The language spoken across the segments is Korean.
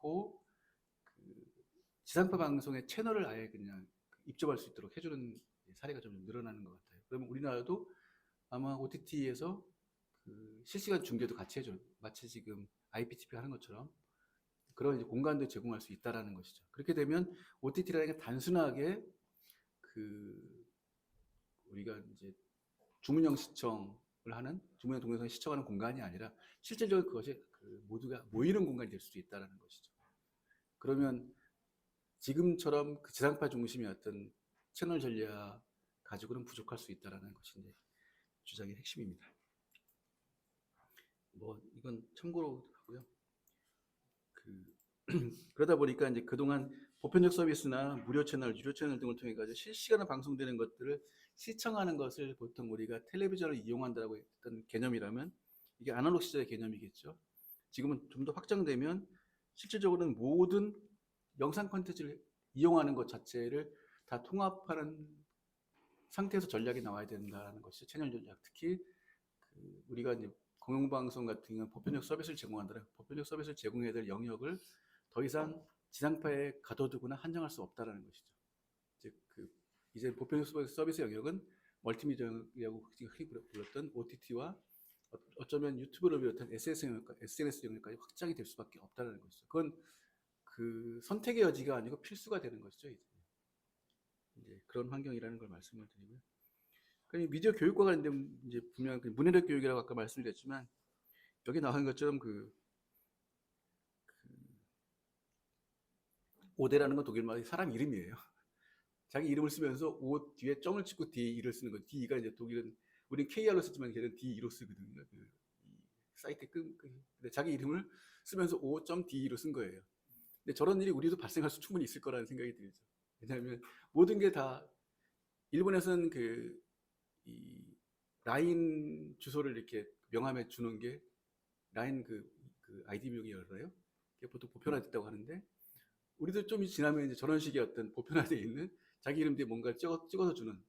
않고 그 지상파 방송의 채널을 아예 그냥 입점할 수 있도록 해주는 사례가 좀 늘어나는 것 같아요. 그러면 우리나라도 아마 OTT에서 그 실시간 중계도 같이 해줘요. 마치 지금 IPTV 하는 것처럼 그런 이제 공간도 제공할 수 있다라는 것이죠. 그렇게 되면 OTT라는 게 단순하게 그 우리가 이제 주문형 시청을 하는 주문형 동영상 시청하는 공간이 아니라 실질적으로 그것이 그 모두가 모이는 공간이 될 수도 있다라는 것이죠. 그러면 지금처럼 그 지상파 중심의 어떤 채널 전략 가지고는 부족할 수 있다라는 것이 이제 주장의 핵심입니다. 뭐 이건 참고로 하고요. 그러다 보니까 이제 그동안 보편적 서비스나 무료 채널, 유료 채널 등을 통해 가지고 실시간으로 방송되는 것들을 시청하는 것을 보통 우리가 텔레비전을 이용한다고 했던 개념이라면 이게 아날로그 시절의 개념이겠죠. 지금은 좀 더 확장되면 실질적으로는 모든 영상 콘텐츠를 이용하는 것 자체를 다 통합하는 상태에서 전략이 나와야 된다는 것이죠. 채널 전략. 특히 우리가 이제 공영방송 같은 경우는 보편적 서비스를 제공한다면 보편적 서비스를 제공해야 될 영역을 더 이상 지상파에 가둬두거나 한정할 수 없다는 것이죠. 이제 보편적 서비스 영역은 멀티미디어라고 흔히 불렀던 OTT와 어쩌면 유튜브를 비롯한 SNS 영역까지 확장이 될 수밖에 없다는 것이죠. 그건 그 선택의 여지가 아니고 필수가 되는 것이죠. 이제 그런 환경이라는 걸 말씀을 드리고요. 그러니까 미디어 교육과 관련된 이제 분명 문해력 교육이라고 아까 말씀드렸지만 여기 나온 것처럼 오대라는 건 독일 말이 사람 이름이에요. 자기 이름을 쓰면서 오 뒤에 점을 찍고 D2를 쓰는 거죠. D가 이제 독일은 우리는 KR로 쓰지만 걔는 D2로 쓰거든요. 사이트 근데 자기 이름을 쓰면서 O.D2로 쓴 거예요. 근데 저런 일이 우리도 발생할 수 충분히 있을 거라는 생각이 들죠. 왜냐하면 모든 게 다 일본에서는 이 라인 주소를 이렇게 명함에 주는 게 라인 그 아이디명이 열어요. 그게 보통 보편화됐다고 하는데 우리도 좀 지나면 이제 저런 식의 어떤 보편화되어 있는 자기 이름 뒤에 뭔가를 찍어서 주는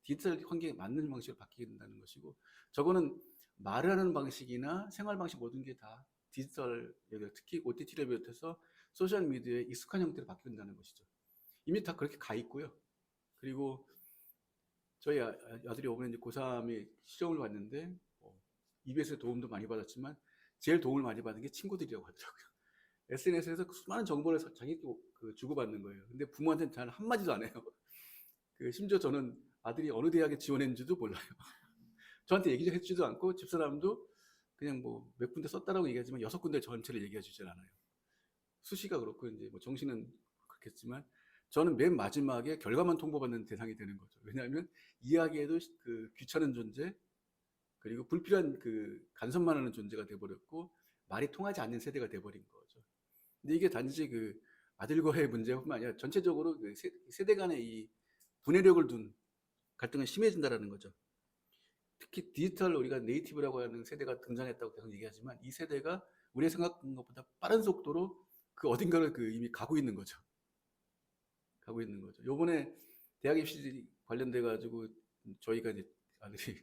디지털 환경에 맞는 방식으로 바뀌게 된다는 것이고 저거는 말하는 방식이나 생활 방식 모든 게 다 디지털 특히 OTT를 비롯해서 소셜 미디어에 익숙한 형태로 바뀐다는 것이죠. 이미 다 그렇게 가 있고요. 그리고 저희 아들이 이번에 이제 고3에 시험을 봤는데 EBS의 도움도 많이 받았지만 제일 도움을 많이 받은 게 친구들이라고 하더라고요. SNS에서 수많은 정보를 자기 주고받는 거예요. 근데 부모한테는 잘 한마디도 안 해요. 심지어 저는 아들이 어느 대학에 지원했는지도 몰라요. 저한테 얘기 해주지도 않고 집사람도 그냥 뭐 몇 군데 썼다라고 얘기하지만 6군데 전체를 얘기해 주질 않아요. 수시가 그렇고 이제 뭐 정시는 그렇겠지만 저는 맨 마지막에 결과만 통보받는 대상이 되는 거죠. 왜냐하면 이야기에도 귀찮은 존재 그리고 불필요한 간섭만 하는 존재가 돼버렸고 말이 통하지 않는 세대가 돼버린 거죠. 근데 이게 단지 아들과의 문제뿐만 아니라 전체적으로 세대 간의 이 분해력을 둔 갈등은 심해진다라는 거죠. 특히 디지털 우리가 네이티브라고 하는 세대가 등장했다고 계속 얘기하지만 이 세대가 우리가 생각한 것보다 빠른 속도로 어딘가를 이미 가고 있는 거죠. 가고 있는 거죠. 요번에 대학 입시 관련돼 가지고 저희가 이제 아들이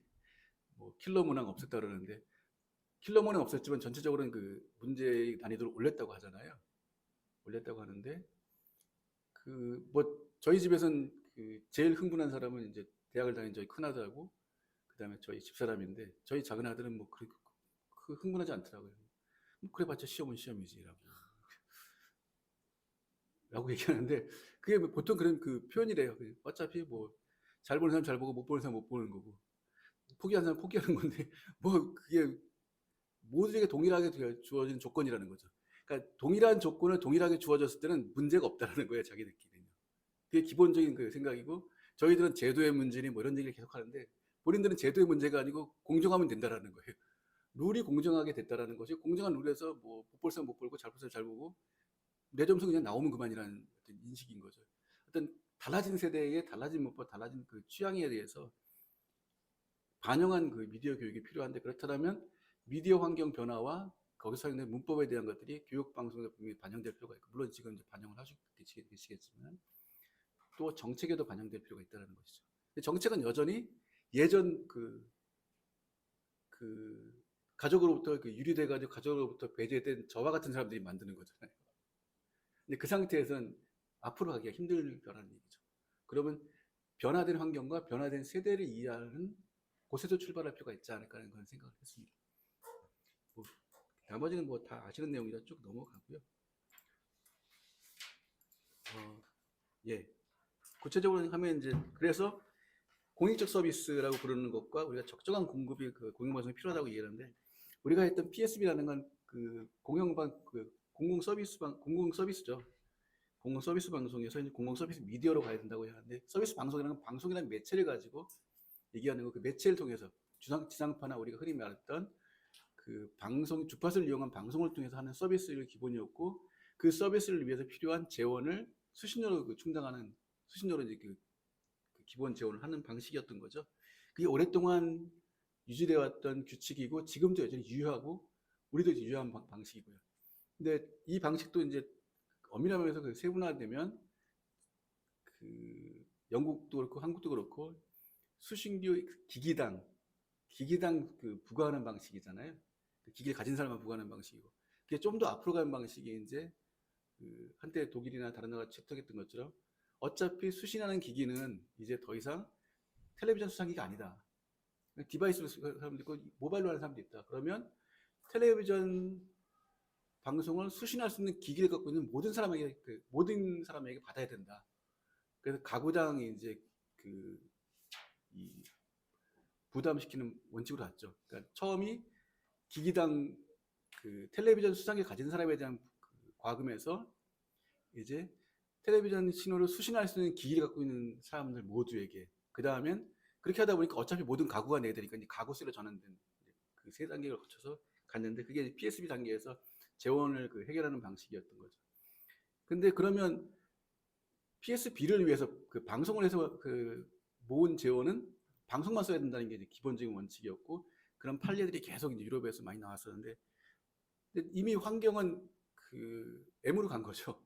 뭐 킬러 문항 없앴다 그러는데 킬러 문항 없었지만 전체적으로는 문제의 난이도를 올렸다고 하잖아요. 올렸다고 하는데 뭐 저희 집에서는 제일 흥분한 사람은 이제 대학을 다닌 저희 큰아들하고 그다음에 저희 집사람인데 저희 작은 아들은 뭐 그렇게 흥분하지 않더라고요. 뭐 그래봤자 시험은 시험이지라고 얘기하는데 그게 보통 그런 표현이래요. 어차피 뭐 잘 보는 사람 잘 보고 못 보는 사람 못 보는 거고 포기하는 사람 포기하는 건데 뭐 그게 모두에게 동일하게 주어진 조건이라는 거죠. 그러니까 동일한 조건을 동일하게 주어졌을 때는 문제가 없다라는 거예요. 자기들끼리는. 그게 기본적인 생각이고 저희들은 제도의 문제니 뭐 이런 얘기를 계속 하는데 본인들은 제도의 문제가 아니고 공정하면 된다라는 거예요. 룰이 공정하게 됐다라는 것이 공정한 룰에서 뭐 못 볼 사람 못 보고 잘 볼 사람 잘 보고 내 점수 그냥 나오면 그만이라는 어떤 인식인 거죠. 어떤 달라진 세대의 달라진 문법, 달라진 취향에 대해서 반영한 미디어 교육이 필요한데 그렇다면 미디어 환경 변화와 거기서 사용된 문법에 대한 것들이 교육 방송에 분명히 반영될 필요가 있고 물론 지금 이제 반영을 하시겠지만 또 정책에도 반영될 필요가 있다는 것이죠. 정책은 여전히 예전 가족으로부터 유리돼가지고 가족으로부터 배제된 저와 같은 사람들이 만드는 거잖아요. 근데 그 상태에서는 앞으로 가기가 힘들 거라는 얘기죠. 그러면 변화된 환경과 변화된 세대를 이해하는 곳에서 출발할 필요가 있지 않을까 하는 그런 생각을 했습니다. 뭐, 나머지는 뭐 다 아시는 내용이라 쭉 넘어가고요. 예. 구체적으로 하면 이제 그래서 공익적 서비스라고 부르는 것과 우리가 적정한 공급이 그 공영방송이 필요하다고 얘기하는데, 우리가 했던 PSB라는 건 그 공공 서비스죠. 공공 서비스 방송에서 이제 공공 서비스 미디어로 가야 된다고 하는데, 서비스 방송이라는 건 방송이라는 매체를 가지고 얘기하는 거, 그 매체를 통해서 지상파나 우리가 흔히 말했던 그 방송 주파수를 이용한 방송을 통해서 하는 서비스를 기본이었고, 그 서비스를 위해서 필요한 재원을 수신료로 충당하는, 수신료로 이제 그 기본 재원을 하는 방식이었던 거죠. 그게 오랫동안 유지되어 왔던 규칙이고 지금도 여전히 유효하고 우리도 유효한 방식이고요. 근데 이 방식도 이제 엄밀한 면에서 그 세분화되면 그 영국도 그렇고 한국도 그렇고 수신료 기기당 그 부과하는 방식이잖아요. 그 기기를 가진 사람만 부과하는 방식이고, 그게 좀 더 앞으로 가는 방식이 이제 그 한때 독일이나 다른 나라가 채택했던 것처럼 어차피 수신하는 기기는 이제 더 이상 텔레비전 수상기가 아니다. 디바이스로 쓰는 사람도 있고 모바일로 하는 사람도 있다. 그러면 텔레비전 방송을 수신할 수 있는 기기를 갖고 있는 모든 사람에게 받아야 된다. 그래서 가구당이 이제 이 부담시키는 원칙으로 갔죠. 그러니까 처음이 기기당 그 텔레비전 수상기 가진 사람에 대한 그 과금에서 이제 텔레비전 신호를 수신할 수 있는 기기를 갖고 있는 사람들 모두에게, 그 다음엔 그렇게 하다 보니까 어차피 모든 가구가 내야 되니까 이제 가구세로 전환된 그 세 단계를 거쳐서 갔는데, 그게 PSB 단계에서 재원을 그 해결하는 방식이었던 거죠. 근데 그러면 PSB를 위해서 그 방송을 해서 그 모은 재원은 방송만 써야 된다는 게 이제 기본적인 원칙이었고, 그런 판례들이 계속 이제 유럽에서 많이 나왔었는데, 근데 이미 환경은 그 M으로 간 거죠.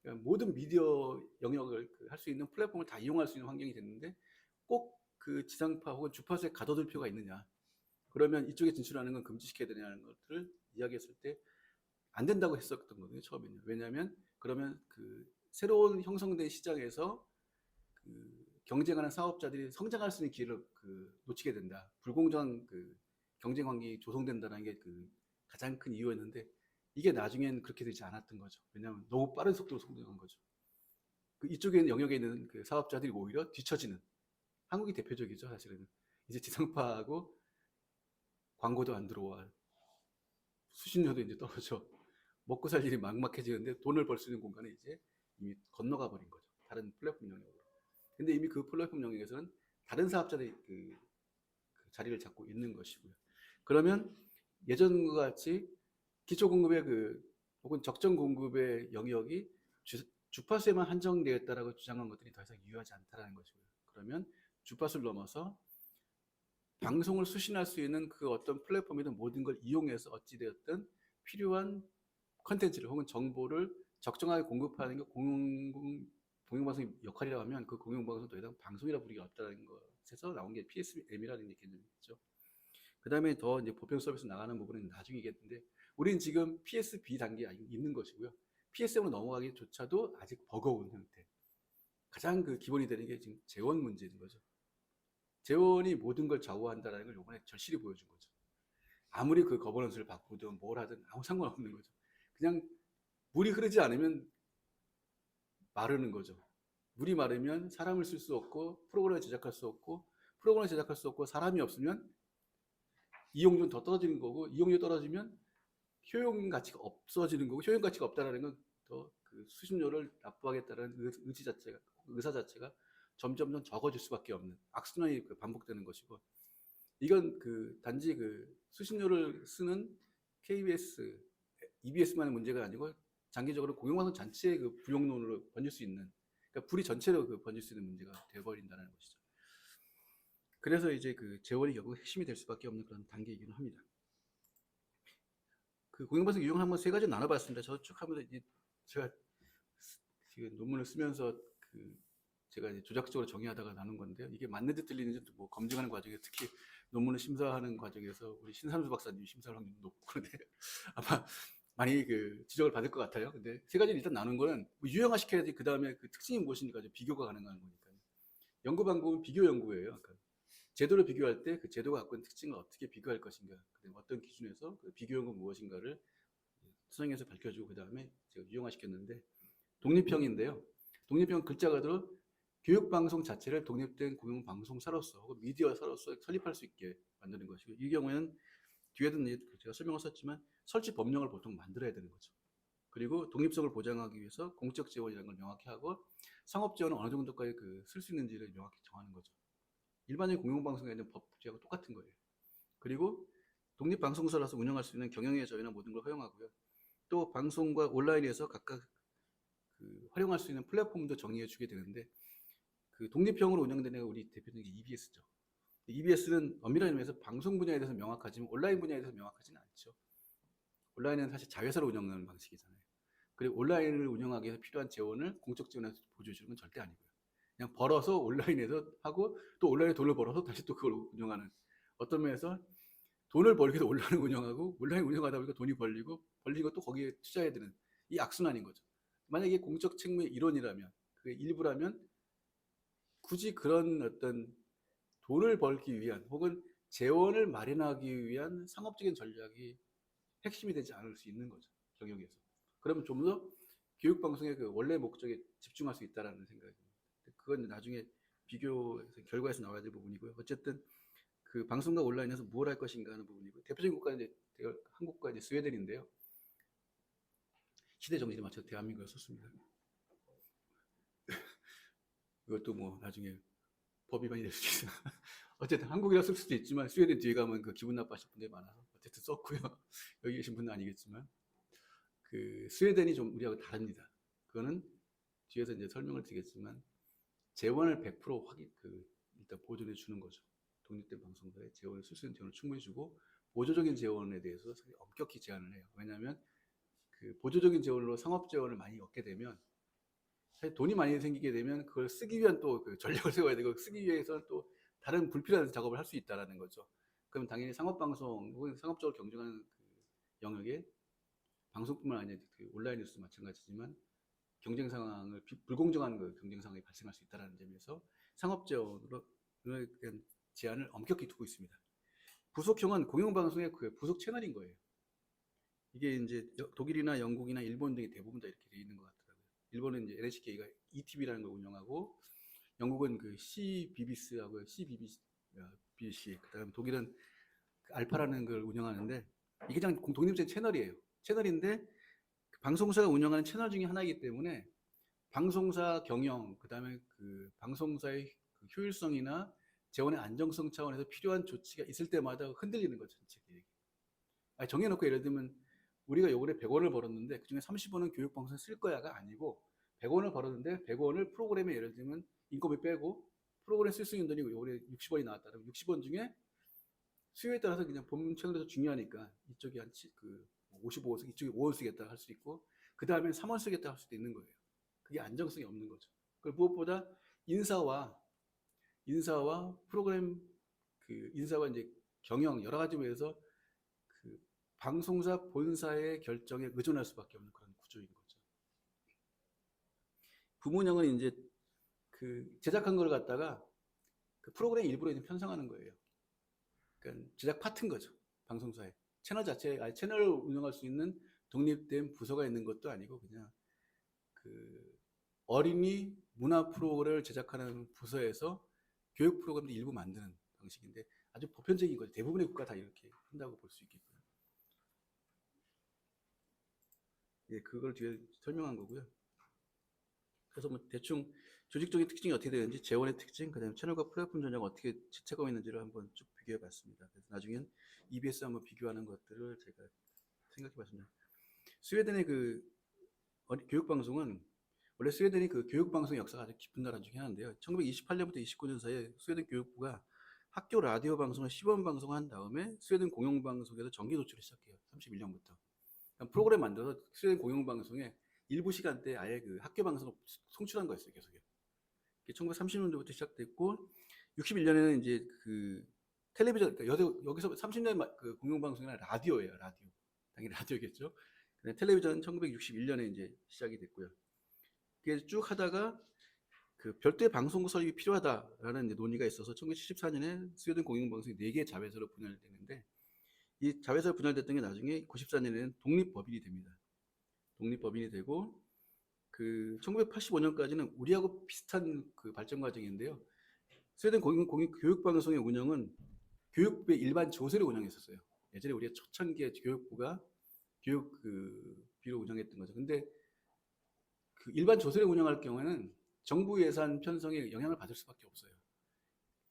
그러니까 모든 미디어 영역을 할 수 있는 플랫폼을 다 이용할 수 있는 환경이 됐는데, 꼭 그 지상파 혹은 주파수에 가둬둘 필요가 있느냐, 그러면 이쪽에 진출하는 건 금지시켜야 되냐는 것들을 이야기했을 때 안 된다고 했었던 거거든요, 처음에는. 왜냐하면 그러면 그 새로운 형성된 시장에서 그 경쟁하는 사업자들이 성장할 수 있는 기회를 그 놓치게 된다, 불공정한 그 경쟁 환경이 조성된다는 게 그 가장 큰 이유였는데, 이게 나중엔 그렇게 되지 않았던 거죠. 왜냐하면 너무 빠른 속도로 성장한 거죠. 그 이쪽에 영역에 있는 그 사업자들이 오히려 뒤처지는, 한국이 대표적이죠, 사실은. 이제 지상파하고 광고도 안 들어와, 수신료도 이제 떨어져, 먹고 살 일이 막막해지는데 돈을 벌 수 있는 공간에 이제 이미 건너가 버린 거죠, 다른 플랫폼 영역으로. 근데 이미 그 플랫폼 영역에서는 다른 사업자들이 그 자리를 잡고 있는 것이고요. 그러면 예전과 같이 기초 공급의 혹은 적정 공급의 영역이 주파수에만 한정되었다라고 주장한 것들이 더 이상 유효하지 않다라는 것이고요. 그러면 주파수를 넘어서 방송을 수신할 수 있는 그 어떤 플랫폼이든 모든 걸 이용해서 어찌되었든 필요한 컨텐츠를 혹은 정보를 적정하게 공급하는 게 공영방송의 역할이라고 하면, 그 공영방송은 더 이상 방송이라 부르기 어렵다는 것에서 나온 게 PSM이라는 개념이겠죠. 그 다음에 더 이제 보편 서비스 나가는 부분은 나중이겠는데, 우리는 지금 PSB 단계에 있는 것이고요. PSM으로 넘어가기조차도 아직 버거운 형태. 가장 그 기본이 되는 게 지금 재원 문제인 거죠. 재원이 모든 걸 좌우한다는 걸 이번에 절실히 보여준 거죠. 아무리 그 거버넌스를 바꾸든 뭘 하든 아무 상관없는 거죠. 그냥 물이 흐르지 않으면 마르는 거죠. 물이 마르면 사람을 쓸 수 없고 프로그램을 제작할 수 없고, 프로그램을 제작할 수 없고 사람이 없으면 이용료는 더 떨어지는 거고, 이용료 떨어지면 효용 가치가 없어지는 거고, 효용 가치가 없다라는 건 더 그 수신료를 납부하겠다는 의사 자체가 점점 적어질 수밖에 없는 악순환이 반복되는 것이고, 이건 그 단지 그 수신료를 쓰는 KBS, EBS만의 문제가 아니고 장기적으로 공영방송 전체의 그 불용론으로 번질 수 있는, 그러니까 불이 전체로 그 번질 수 있는 문제가 되어버린다는 것이죠. 그래서 이제 그 재원이 결국 핵심이 될 수밖에 없는 그런 단계이기는 합니다. 그 공영방송 유형을 한번 세 가지 나눠봤습니다. 저 쭉 하면서 이제 제가 지금 논문을 쓰면서 제가 이제 조작적으로 정의하다가 나눈 건데요. 이게 맞는지 틀리는지 뭐 검증하는 과정에, 특히 논문을 심사하는 과정에서 우리 신삼수 박사님 심사할 확률이 높고 그런데 아마 많이 그 지적을 받을 것 같아요. 근데 세 가지를 일단 나눈 거는 뭐 유형화시켜야지 그 다음에 그 특징이 무엇인가 비교가 가능한 거니까요. 연구 방법은 비교 연구예요. 그러니까 제도를 비교할 때 그 제도가 갖고 있는 특징을 어떻게 비교할 것인가, 그다음에 어떤 기준에서 그 비교 연구 무엇인가를 수정해서 밝혀주고 그 다음에 제가 유형화시켰는데 독립형인데요. 독립형 글자 그대로 교육방송 자체를 독립된 공영방송사로서 혹은 미디어사로서 설립할 수 있게 만드는 것이고, 이 경우에는 뒤에도 제가 설명을 썼지만 설치 법령을 보통 만들어야 되는 거죠. 그리고 독립성을 보장하기 위해서 공적 재원이라는 걸 명확히 하고 상업 재원은 어느 정도까지 쓸 수 있는지를 명확히 정하는 거죠. 일반적인 공영방송에 있는 법제하고 똑같은 거예요. 그리고 독립방송사로서 운영할 수 있는 경영의 자유나 모든 걸 허용하고요. 또 방송과 온라인에서 각각 활용할 수 있는 플랫폼도 정의해 주게 되는데, 그 독립형으로 운영되는 우리 대표적인 EBS죠. EBS는 엄밀한 의미에서 방송 분야에 대해서 명확하지만 온라인 분야에 대해서 명확하지는 않죠. 온라인은 사실 자회사로 운영하는 방식이잖아요. 그리고 온라인을 운영하기 위해서 필요한 재원을 공적 재원에서 보조해 주는 건 절대 아니고요. 그냥 벌어서 온라인에서 하고 또 온라인에 돈을 벌어서 다시 또 그걸 운영하는, 어떤 면에서 돈을 벌기 위해서 온라인을 운영하고 온라인 운영하다 보니까 돈이 벌리고 또 거기에 투자해야 되는 이 악순환인 거죠. 만약에 공적 책무의 일원이라면, 그게 일부라면 굳이 그런 어떤 돈을 벌기 위한 혹은 재원을 마련하기 위한 상업적인 전략이 핵심이 되지 않을 수 있는 거죠, 경영에서. 그러면 좀 더 교육방송의 그 원래 목적에 집중할 수 있다라는 생각입니다. 그건 나중에 비교해서 결과에서 나와야 될 부분이고요. 어쨌든 그 방송과 온라인에서 무엇 할 것인가 하는 부분이고, 대표적인 국가는 이제 한국과 이제 스웨덴인데요. 시대 정신에 맞춰서 대한민국을 썼습니다. 이것도 뭐 나중에 법 위반이 될 수 있어요. 어쨌든 한국이라 쓸 수도 있지만 스웨덴 뒤에 가면 그 기분 나빠하실 분들이 많아서 어쨌든 썼고요. 여기 계신 분은 아니겠지만 그 스웨덴이 좀 우리하고 다릅니다. 그거는 뒤에서 이제 설명을 드리겠지만 재원을 100% 일단 보존해 주는 거죠. 독립된 방송사에 재원을 쓸 수 있는 재원을 충분히 주고 보조적인 재원에 대해서 엄격히 제한을 해요. 왜냐하면 그 보조적인 재원으로 상업 재원을 많이 얻게 되면 사실 돈이 많이 생기게 되면 그걸 쓰기 위한 또 그 전략을 세워야 되고, 쓰기 위해서는 또 다른 불필요한 작업을 할 수 있다라는 거죠. 그럼 당연히 상업방송 혹은 상업적으로 경쟁하는 그 영역에 방송뿐만 아니라 그 온라인 뉴스도 마찬가지지만 경쟁 상황을 불공정한 그 경쟁 상황이 발생할 수 있다는 점에서 상업 재원으로 대한 제한을 엄격히 두고 있습니다. 부속형은 공영방송의 그 부속 채널인 거예요. 이게 이제 독일이나 영국이나 일본 등이 대부분 다 이렇게 돼 있는 것 같더라고요. 일본은 이제 NHK가 ETV라는 걸 운영하고, 영국은 그 CBBC하고 CBBC, 그다음 독일은 그 알파라는 걸 운영하는데, 이게 그냥 독립된 채널이에요. 채널인데 방송사가 운영하는 채널 중에 하나이기 때문에 방송사 경영, 그다음에 그 방송사의 그 효율성이나 재원의 안정성 차원에서 필요한 조치가 있을 때마다 흔들리는 거죠, 전체 계획이. 정해놓고 예를 들면 우리가 요번에 100원을 벌었는데 그중에 30원은 교육방송에 쓸 거야가 아니고, 100원을 벌었는데 100원을 프로그램에 예를 들면 인건비 빼고 프로그램 쓸 수 있는 돈이 요번에 60원이 나왔다면 60원 중에 수요에 따라서 그냥 본 채널에서 중요하니까 이쪽이 한 55원 쓰, 이쪽이 5원 쓰겠다 할 수 있고, 그 다음에 3원 쓰겠다 할 수도 있는 거예요. 그게 안정성이 없는 거죠. 그리고 무엇보다 인사와 프로그램 인사와 이제 경영 여러 가지 면에서 그 방송사 본사의 결정에 의존할 수밖에 없는 그런 구조인 거죠. 부문형은 이제 그 제작한 걸 갖다가 그 프로그램 일부러 이제 편성하는 거예요. 그러니까 제작 파트인 거죠. 방송사에 채널 채널을 운영할 수 있는 독립된 부서가 있는 것도 아니고, 그냥 그 어린이 문화 프로그램을 제작하는 부서에서 교육 프로그램도 일부 만드는 방식인데 아주 보편적인 거죠. 대부분의 국가 다 이렇게 한다고 볼 수 있겠고요. 예, 그걸 뒤에 설명한 거고요. 그래서 뭐 대충 조직적인 특징이 어떻게 되는지, 재원의 특징, 그다음에 채널과 플랫폼 전략을 어떻게 채택하고 있는지를 한번 쭉 비교해 봤습니다. 그래서 나중엔 EBS 한번 비교하는 것들을 제가 생각해 봤습니다. 스웨덴의 그 교육방송은 원래 스웨덴이 그 교육방송 역사가 아주 깊은 나라 중에 하나인데요. 1928년부터 29년 사이에 스웨덴 교육부가 학교 라디오 방송을 시범 방송한 다음에 스웨덴 공영방송에서 정기 노출을 시작해요. 31년부터. 프로그램 만들어서 스웨덴 공영방송에 일부 시간대에 아예 그 학교 방송을 송출한 거였어요, 계속요. 1930년도부터 시작됐고, 61년에는 이제 그 텔레비전, 그러니까 여기서 30년 그 공영방송이나 라디오예요, 라디오. 당연히 라디오겠죠. 텔레비전 1961년에 이제 시작이 됐고요. 그게 쭉 하다가 그 별도의 방송국 설립이 필요하다라는 이제 논의가 있어서 1974년에 스웨덴 공영방송이 4개 자회사로 분할되는데, 이 자회사로 분할됐던 게 나중에 94년에는 독립법인이 됩니다. 독립법인이 되고, 그 1985년까지는 우리하고 비슷한 그 발전 과정인데요. 스웨덴 교육방송의 운영은 교육부의 일반 조세로 운영했었어요. 예전에 우리가 초창기에 교육부가 교육 그 비로 운영했던 거죠. 근데 그 일반 조세로 운영할 경우에는 정부 예산 편성에 영향을 받을 수밖에 없어요.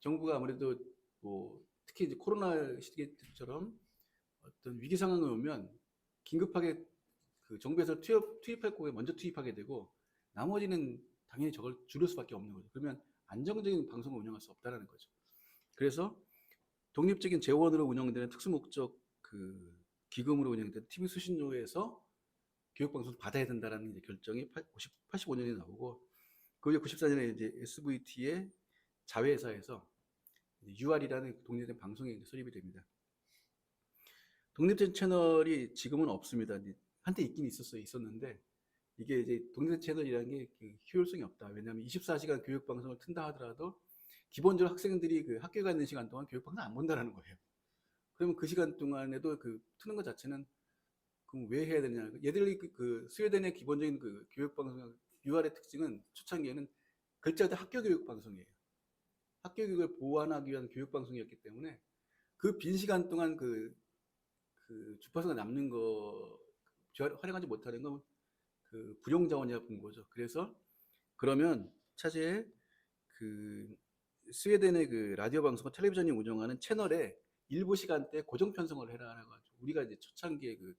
정부가 아무래도 뭐 특히 이제 코로나 시기처럼 어떤 위기 상황이 오면 긴급하게 그 정부에서 투입할 거에 먼저 투입하게 되고, 나머지는 당연히 저걸 줄일 수밖에 없는 거죠. 그러면 안정적인 방송을 운영할 수 없다는 거죠. 그래서 독립적인 재원으로 운영되는 특수목적 그 기금으로 운영되는 TV 수신료에서 교육방송을 받아야 된다는 이제 결정이 85년에 나오고, 그 94년에 이제 SVT의 자회사에서 UR이라는 독립된 방송이 설립이 됩니다. 독립된 채널이 지금은 없습니다. 한때 있긴 있었는데, 이게 이제 독립된 채널이라는 게 효율성이 없다. 왜냐하면 24시간 교육방송을 튼다 하더라도 기본적으로 학생들이 그 학교에 가는 시간 동안 교육방송 안 본다는 거예요. 그러면 그 시간 동안에도 그 트는 것 자체는 그럼 왜 해야 되냐. 얘들이 그 스웨덴의 기본적인 그 교육방송 UR의 특징은 초창기에는 글자 그대로 학교 교육방송이에요. 학교 교육을 보완하기 위한 교육방송이었기 때문에 그 빈 시간 동안 그 주파수가 남는 거 활용하지 못하는 건 그 불용자원이라 본 거죠. 그래서 그러면 차제에 그 스웨덴의 그 라디오 방송과 텔레비전이 운영하는 채널에 일부 시간대 고정 편성을 해라 해가지고, 우리가 이제 초창기에 그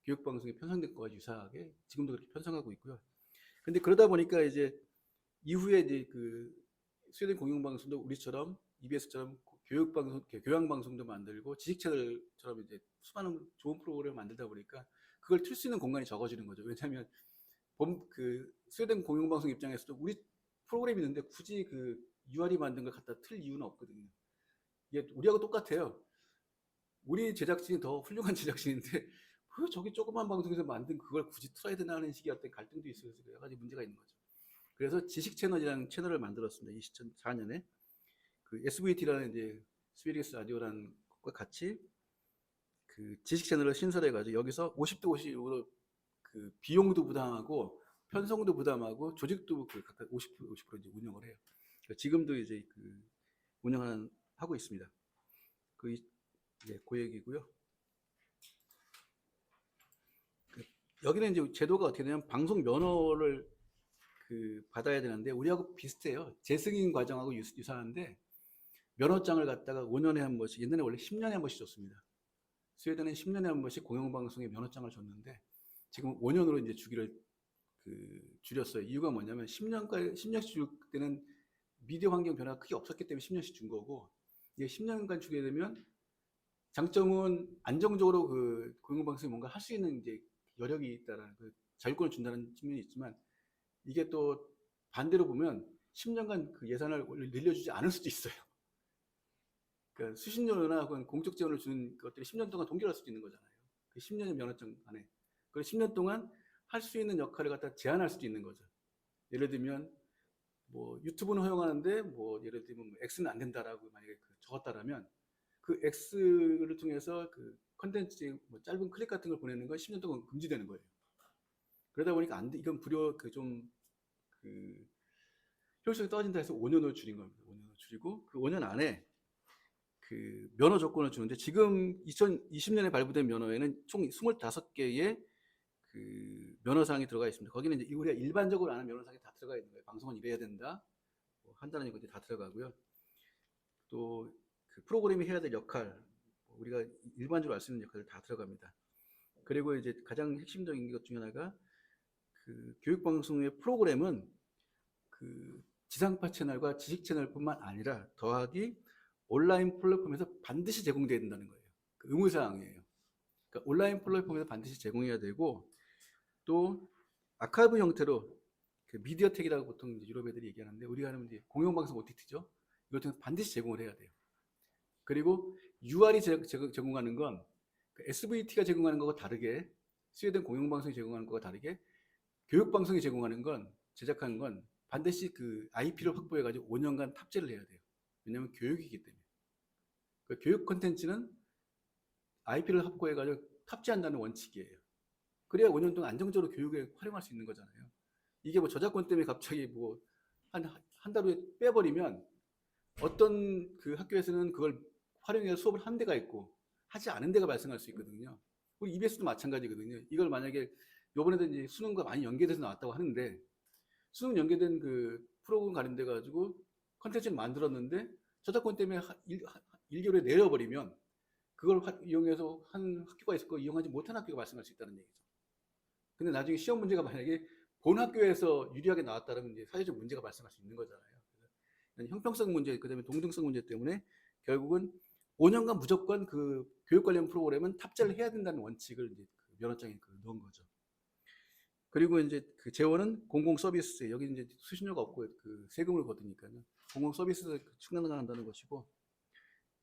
교육 방송에 편성된 거와 유사하게 지금도 그렇게 편성하고 있고요. 근데 그러다 보니까 이제 이후에 이제 그 스웨덴 공영방송도 우리처럼 EBS처럼 교양방송도 만들고 지식 채널처럼 이제 수많은 좋은 프로그램을 만들다 보니까 그걸 틀 수 있는 공간이 적어지는 거죠. 왜냐하면 그 스웨덴 공영방송 입장에서도 우리 프로그램이 있는데 굳이 그 UR이 만든 걸 갖다 틀 이유는 없거든요. 이게 우리하고 똑같아요. 우리 제작진이 더 훌륭한 제작진인데 왜 저기 조그만 방송에서 만든 그걸 굳이 틀어야 되나 하는 식의 어떤 갈등도 있어서 여러 가지 문제가 있는 거죠. 그래서 지식 채널이라는 채널을 만들었습니다. 2004년에 그 SVT라는 이제 스웨디시 라디오라는 것과 같이 그 지식 채널을 신설해가지고 여기서 50대 50으로 그 비용도 부담하고 편성도 부담하고 조직도 그 각각 50% 이제 운영을 해요. 지금도 이제 그 하고 있습니다. 그 얘기고요. 여기는 이제 제도가 어떻게 되냐면 방송 면허를 그 받아야 되는데 우리하고 비슷해요. 재승인 과정하고 유사한데 면허장을 갖다가 5년에 한 번씩, 옛날에 원래 10년에 한 번씩 줬습니다. 스웨덴은 10년에 한 번씩 공영방송에 면허장을 줬는데 지금 5년으로 이제 주기를 그 줄였어요. 이유가 뭐냐면 10년씩 줄 때는 미디어 환경 변화가 크게 없었기 때문에 10년씩 준 거고, 이게 10년간 주게 되면 장점은 안정적으로 그 공영방송이 뭔가 할 수 있는 이제 여력이 있다라는 그 자율권을 준다는 측면이 있지만, 이게 또 반대로 보면 10년간 그 예산을 늘려주지 않을 수도 있어요. 그러니까 수신료나 혹은 공적 지원을 주는 것들이 10년 동안 동결할 수도 있는 거잖아요. 그 10년의 면허증 안에. 그리고 10년 동안 할 수 있는 역할을 갖다 제한할 수도 있는 거죠. 예를 들면 뭐 유튜브는 허용하는데 뭐 예를 들면 뭐 X는 안 된다라고 만약에 적었다라면 그 X를 통해서 그 컨텐츠 뭐 짧은 클립 같은 걸 보내는 건 10년 동안 금지되는 거예요. 그러다 보니까 안 돼. 이건 불효 그 효율성이 떨어진다 해서 5년을 줄인 겁니다. 5년을 줄이고 그 5년 안에 그 면허 조건을 주는데, 지금 2020년에 발부된 면허에는 총 25개의 그 면허사항이 들어가 있습니다. 거기는 이제 우리가 일반적으로 아는 면허사항이 다 들어가 있는 거예요. 방송은 이래야 된다, 뭐 한다는 것들이 다 들어가고요. 또 그 프로그램이 해야 될 역할, 우리가 일반적으로 알 수 있는 역할들 다 들어갑니다. 그리고 이제 가장 핵심적인 것 중에 하나가 그 교육방송의 프로그램은 그 지상파 채널과 지식 채널뿐만 아니라 더하기 온라인 플랫폼에서 반드시 제공돼야 된다는 거예요. 그 의무사항이에요. 그러니까 온라인 플랫폼에서 반드시 제공해야 되고, 또 아카이브 형태로 그 미디어텍이라고 보통 이제 유럽 애들이 얘기하는데 우리가 하는 이제 공영방송 OTT죠. 이걸 통해서 반드시 제공을 해야 돼요. 그리고 UR이 제공하는 건 그 SVT가 제공하는 것과 다르게 스웨덴 공영방송이 제공하는 것과 다르게 교육방송이 제공하는 건, 제작하는 건 반드시 그 IP를 확보해가지고 5년간 탑재를 해야 돼요. 왜냐하면 교육이기 때문에. 그 교육 콘텐츠는 IP를 확보해가지고 탑재한다는 원칙이에요. 그래야 5년 동안 안정적으로 교육에 활용할 수 있는 거잖아요. 이게 뭐 저작권 때문에 갑자기 뭐 한 달 후에 빼버리면 어떤 그 학교에서는 그걸 활용해서 수업을 한 데가 있고 하지 않은 데가 발생할 수 있거든요. 우리 EBS도 마찬가지거든요. 이걸 만약에 요번에도 이제 수능과 많이 연계돼서 나왔다고 하는데 수능 연계된 그 프로그램 관련돼 가지고 컨텐츠를 만들었는데 저작권 때문에 1개월에 내려버리면 그걸 이용해서 한 학교가 있을 거 이용하지 못한 학교가 발생할 수 있다는 얘기죠. 근데 나중에 시험 문제가 만약에 본 학교에서 유리하게 나왔다면 이제 사회적 문제가 발생할 수 있는 거잖아요. 형평성 문제, 그다음에 동등성 문제 때문에 결국은 5년간 무조건 그 교육 관련 프로그램은 탑재를 해야 된다는 원칙을 이제 그 면허장에 넣은 거죠. 그리고 이제 그 재원은 공공 서비스, 여기 이제 수신료가 없고 그 세금을 거두니까요. 공공 서비스에 충당한다는 것이고,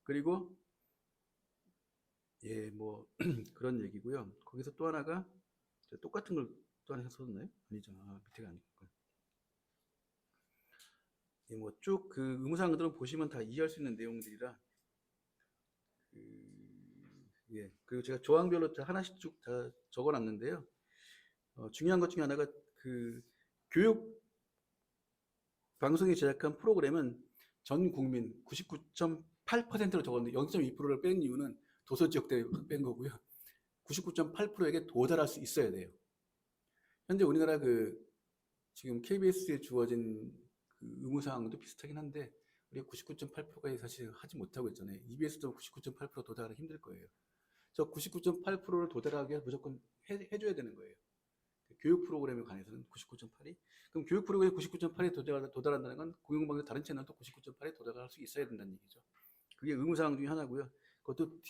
그리고 예, 뭐 그런 얘기고요. 거기서 또 하나가 똑같은 걸 또 하나 썼나요? 아니죠. 밑에가 아니고. 예, 뭐 쭉 그 의무사항들은 보시면 다 이해할 수 있는 내용들이라 예, 그리고 제가 조항별로 하나씩 쭉 다 적어놨는데요. 중요한 것 중에 하나가 그 교육 방송이 제작한 프로그램은 전 국민 99.8%로 적었는데 0.2%를 뺀 이유는 도서 지역 때문에 뺀 거고요. 99.8%에게 도달할 수 있어야 돼요. 현재 우리나라 그 지금 KBS에 주어진 그 의무사항도 비슷하긴 한데 우리가 99.8%까지 사실 하지 못하고 있잖아요. EBS도 99.8% 도달하기 힘들 거예요. 저 99.8%를 도달하게 무조건 해줘야 되는 거예요. 교육 프로그램에 관해서는 99.8이. 그럼 교육 프로그램이 99.8에 도달한다는 건 공영방송 다른 채널도 99.8에 도달할 수 있어야 된다는 얘기죠. 그게 의무사항 중에 하나고요. 그것도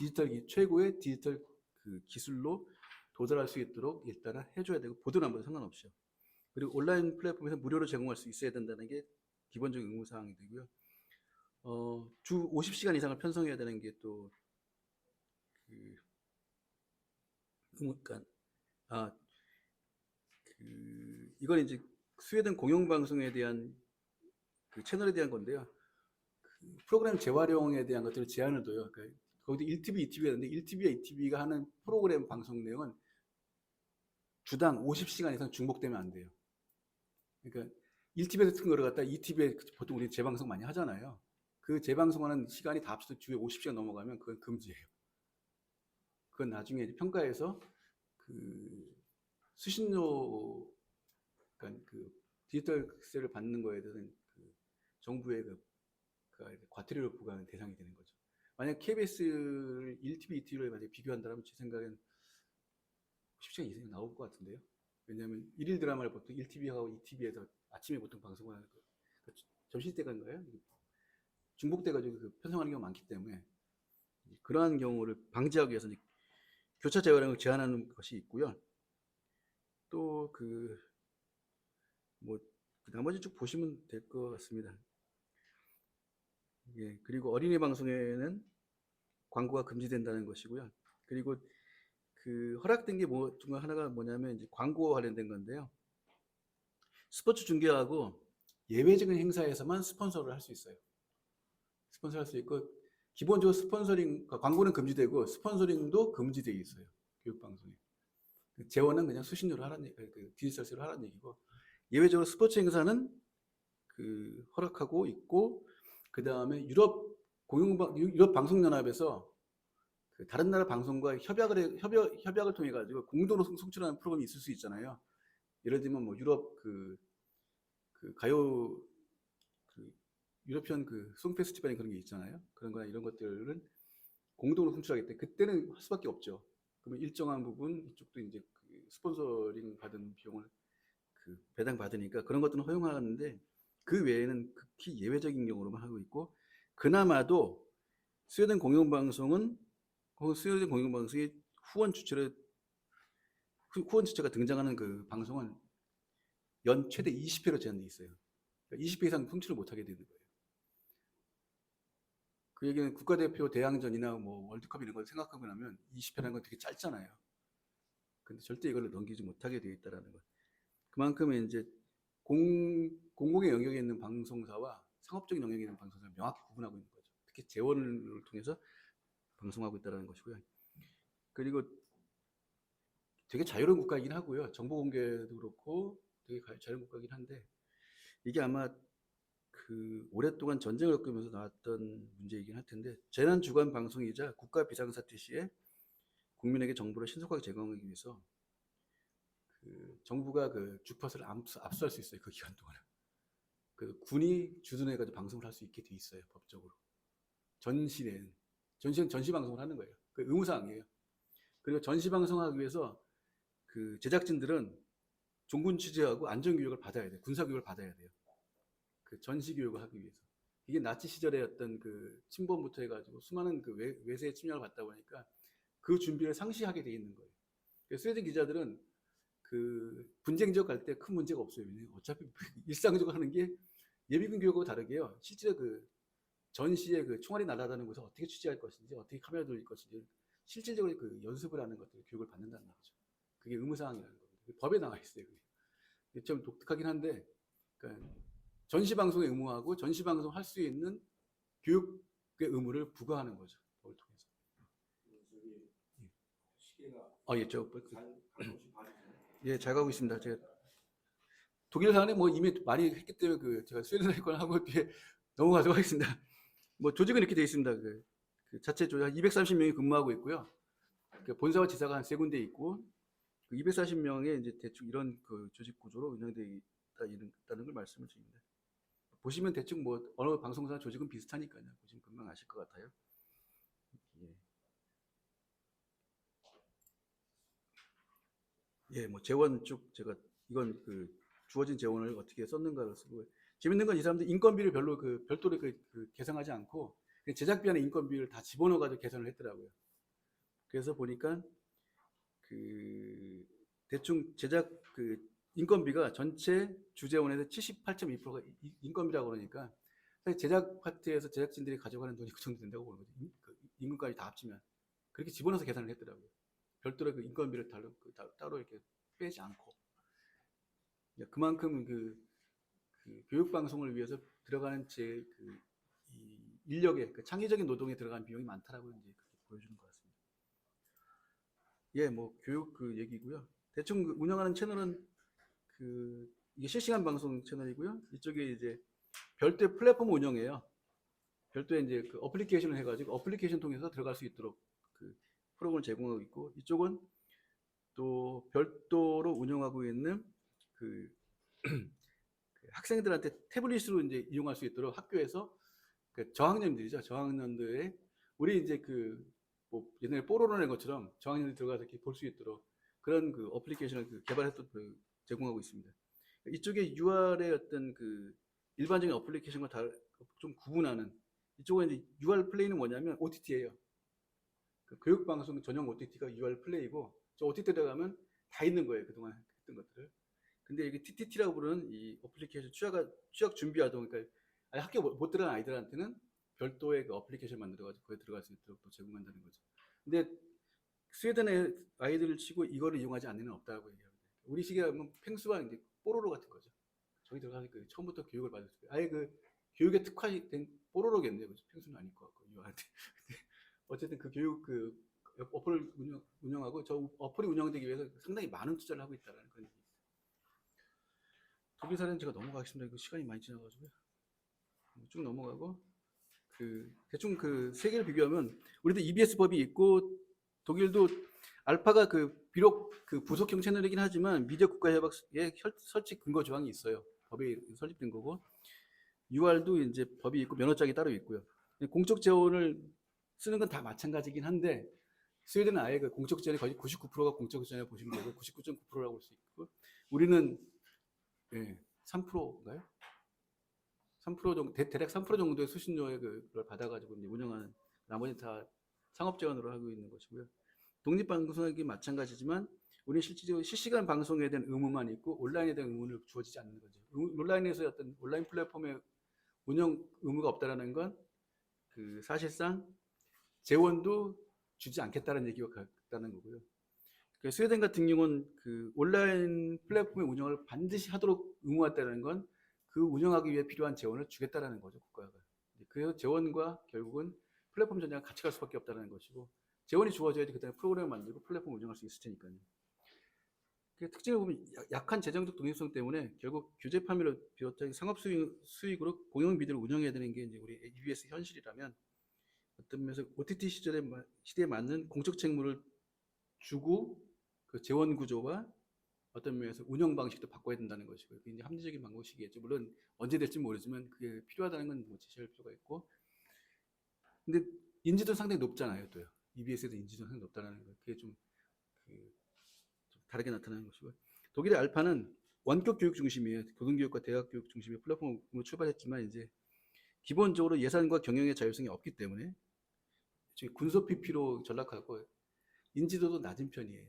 최고의 디지털 그 기술로 도달할 수 있도록 일단은 해줘야 되고 보도는 한번 상관없이요. 그리고 온라인 플랫폼에서 무료로 제공할 수 있어야 된다는 게 기본적인 의무사항이 되고요. 주 50시간 이상을 편성해야 되는 게 또 그 그러니까 이건 이제 스웨덴 공영방송에 대한 그 채널에 대한 건데요. 그 프로그램 재활용에 대한 것들을 제한을 둬요. 그러니까 거기도 1TV, 2TV가 있는데 1TV와 2TV가 하는 프로그램 방송 내용은 주당 50시간 이상 중복되면 안 돼요. 그러니까 1TV에서 튼 거를 갖다 2TV에 보통 우리 재방송 많이 하잖아요. 그 재방송하는 시간이 다 합쳐서 주에 50시간 넘어가면 그건 금지예요. 그건 나중에 평가해서 그 수신료, 그러니까 그 디지털세를 받는 거에 대한 그 정부의 그 과태료를 부과하는 대상이 되는 거죠. 만약 KBS를 1TV, 2TV로 만약에 비교한다면 제 생각엔 10시간 이상이 나올 것 같은데요. 왜냐하면 일일 드라마를 보통 1TV하고 2TV에서 아침에 보통 방송을 하는 거, 점심때가인가요? 중복돼가지고 그 편성하는 경우가 많기 때문에 그러한 경우를 방지하기 위해서 교차 재활용을 제한하는 것이 있고요. 또 뭐 나머지 쭉 보시면 될 것 같습니다. 예, 그리고 어린이 방송에는 광고가 금지된다는 것이고요. 그리고 그 허락된 게 뭐 중에 하나가 뭐냐면 이제 광고 관련된 건데요. 스포츠 중계하고 예외적인 행사에서만 스폰서를 할 수 있어요. 스폰서 할 수 있고 기본적으로 스폰서링, 광고는 금지되고 스폰서링도 금지되어 있어요. 교육방송에. 재원은 그냥 수신료로 하라는 그 디지털세로 하라는 얘기고 예외적으로 스포츠 행사는 그 허락하고 있고 그 다음에 유럽 방송연합에서 그 다른 나라 방송과 협약을 통해 가지고 공동으로 송출하는 프로그램이 있을 수 있잖아요. 예를 들면 뭐 유럽 그 가요 그 유러피언 그 송 페스티벌 그런 게 있잖아요. 그런 거나 이런 것들은 공동으로 송출하기 때문에 그때는 할 수밖에 없죠. 그러면 일정한 부분 이쪽도 이제 그 스폰서링 받은 비용을 그 배당 받으니까 그런 것들은 허용하는데 그 외에는 극히 예외적인 경우로만 하고 있고 그나마도 스웨덴 공영방송은 스웨덴 공영방송이 후원 주체가 등장하는 그 방송은 연 최대 20회로 제한돼 있어요. 그러니까 20회 이상 송출을 못하게 되는 거예요. 그 얘기는 국가대표 대항전이나 뭐 월드컵 이런 걸 생각하고 나면 20회라는 건 되게 짧잖아요. 근데 절대 이걸 넘기지 못하게 되어 있다라는 것. 그만큼 이제 공공의 영역에 있는 방송사와 상업적인 영역에 있는 방송사를 명확히 구분하고 있는 거죠. 특히 재원을 통해서 방송하고 있다는 것이고요. 그리고 되게 자유로운 국가이긴 하고요. 정보 공개도 그렇고 되게 자유로운 국가이긴 한데 이게 아마 그 오랫동안 전쟁을 겪으면서 나왔던 문제이긴 할 텐데 재난 주간 방송이자 국가 비상사태 시에 국민에게 정보를 신속하게 제공하기 위해서 그 정부가 그 주파수를 압수할 수 있어요. 그 기간 동안에. 그 군이 주둔해가지고 방송을 할 수 있게 돼 있어요. 법적으로. 전시는 전시 방송을 하는 거예요. 그 의무사항이에요. 그리고 전시 방송하기 위해서 그 제작진들은 종군 취재하고 안전 교육을 받아야 돼요. 군사 교육을 받아야 돼요. 그 전시 교육을 하기 위해서. 이게 나치 시절에 어떤 그 침범부터 해가지고 수많은 그 외세의 침략을 받다 보니까 그 준비를 상시하게 돼 있는 거예요. 스웨덴 기자들은 그 분쟁 지역 갈 때 큰 문제가 없어요. 어차피 일상적으로 하는 게 예비군 교육하고 다르게요. 실제로 그 전시에 그 총알이 날아다니는 곳을 어떻게 취재할 것인지, 어떻게 카메라 돌릴 것인지 실질적으로 그 연습을 하는 것들, 교육을 받는다는 거죠. 그게 의무사항이라는 겁니다. 법에 나와 있어요. 그게 좀 독특하긴 한데, 그러니까 전시 방송의 의무하고 전시 방송 할 수 있는 교육의 의무를 부과하는 거죠. 법을 통해서. 예, 예, 잘 가고 있습니다. 제가 독일 사안에 뭐 이미 많이 했기 때문에 그 제가 스웨덴 사건 하고 뒤에 넘어가도록 하겠습니다. 뭐 조직은 이렇게 되어 있습니다. 그 자체 조직 한 230명이 근무하고 있고요. 그 본사와 지사가 한 3군데 있고 그 240명의 이제 대충 이런 그 조직 구조로 운영되어 있다는 걸 말씀을 드립니다. 보시면 대충 뭐 어느 방송사 조직은 비슷하니까요. 보시면 금방 아실 것 같아요. 예. 예, 뭐 재원 쭉 제가 이건 그 주어진 재원을 어떻게 썼는가를 쓰고 재밌는 건 이 사람들 인건비를 별로 그 별도로 그 계산하지 않고 제작비 안에 인건비를 다 집어넣어가지고 계산을 했더라고요. 그래서 보니까 그 대충 제작 그 인건비가 전체 주재원에서 78.2%가 인건비라고 그러니까 사실 제작 파트에서 제작진들이 가져가는 돈이 그 정도 된다고 보는 거죠. 그 임금까지 다 합치면 그렇게 집어넣어서 계산을 했더라고요. 별도로 그 인건비를 따로 이렇게 빼지 않고 그만큼 그 교육 방송을 위해서 들어가는 이 인력의 그 창의적인 노동에 들어간 비용이 많다라고 이제 그렇게 보여주는 것 같습니다. 예, 뭐 교육 그 얘기고요. 대충 그 운영하는 채널은 그 이게 실시간 방송 채널이고요. 이쪽에 이제 별도의 플랫폼 운영이에요. 별도의 이제 그 어플리케이션을 해가지고 어플리케이션 통해서 들어갈 수 있도록 그 프로그램을 제공하고 있고 이쪽은 또 별도로 운영하고 있는 그 학생들한테 태블릿으로 이제 이용할 수 있도록 학교에서 그 저학년들이죠. 저학년들의 우리 이제 뭐 옛날에 뽀로로 낸 것처럼 저학년들이 들어가서 이렇게 볼 수 있도록 그런 그 어플리케이션을 개발해서 제공하고 있습니다. 이쪽에 UR의 어떤 그 일반적인 어플리케이션과 좀 구분하는 이쪽은 이제 UR 플레이는 뭐냐면 OTT예요. 그 교육방송 전용 OTT가 UR 플레이고 저 OTT 들어가면 다 있는 거예요. 그동안 했던 것들을. 근데 이게 TTT라고 부르는 이 어플리케이션 취약 준비 아동 그러니까 학교 못 들어간 아이들한테는 별도의 그 어플리케이션 만들어가지고 거기에 들어갈 수 있도록 또 제공한다는 거죠. 근데 스웨덴의 아이들을 치고 이거를 이용하지 않는 애는 없다고 얘기합니다. 우리 시기에 하면 펭수와 이제 뽀로로 같은 거죠. 저기 들어가서 처음부터 교육을 받을 수 있어요. 아예 그 교육에 특화된 뽀로로겠네요. 그죠? 펭수는 아닐 것 같고 유아한테. 어쨌든 그 교육 그 어플을 운영하고 저 어플이 운영되기 위해서 상당히 많은 투자를 하고 있다는 그런 얘기. 독일 사례는 제가 넘어가겠습니다. 이거 시간이 많이 지나가지고요. 쭉 넘어가고 대충 그 세 개를 비교하면 우리도 EBS 법이 있고 독일도 알파가 비록 그 부속형 채널이긴 하지만 미디어 국가협약의 설치 근거 조항이 있어요. 법이 설립된 거고 UR도 이제 법이 있고 면허장이 따로 있고요. 공적 재원을 쓰는 건 다 마찬가지긴 한데 스웨덴은 아예 그 공적 재원의 거의 99%가 공적 재원을 보시면 되고 99.9%라고 볼 수 있고 우리는 3%인가요? 3% 정도, 대략 3% 정도의 수신료의 그걸 받아가지고 이제 운영하는 나머지 다 상업 재원으로 하고 있는 것이고요. 독립방송하기 마찬가지지만 우리는 실질적으로 실시간 방송에 대한 의무만 있고 온라인에 대한 의무는 주어지지 않는 거죠. 온라인에서 어떤 온라인 플랫폼의 운영 의무가 없다라는 건 사실상 재원도 주지 않겠다는 얘기가 같다는 거고요. 스웨덴 같은 경우는 그 온라인 플랫폼의 운영을 반드시 하도록 의무화했다는 건 그 운영하기 위해 필요한 재원을 주겠다라는 거죠, 국가가. 그 재원과 결국은 플랫폼 전략을 같이 갈 수밖에 없다는 것이고, 재원이 주어져야지 그다음에 프로그램을 만들고 플랫폼 운영할 수 있을 테니까요. 그 특징을 보면 약한 재정적 독립성 때문에 결국 규제 판매를 비롯한 상업 수익으로 공영 미디어를 운영해야 되는 게 이제 우리 EBS 현실이라면, 어떤 면에서 OTT 시대에 맞는 공적 책무를 주고 그 재원 구조와 어떤 면에서 운영 방식도 바꿔야 된다는 것이고요. 그게 이제 합리적인 방법이겠죠. 물론 언제 될지 모르지만 그게 필요하다는 건 뭐 제시할 필요가 있고. 근데 인지도 상당히 높잖아요, 또요. EBS에도 인지도 상당히 높다는 거. 그게 좀 다르게 나타나는 것이고요. 독일의 알파는 원격 교육 중심이에요. 고등교육과 대학 교육 중심의 플랫폼으로 출발했지만 이제 기본적으로 예산과 경영의 자율성이 없기 때문에 군소 PP로 전락하고 인지도도 낮은 편이에요.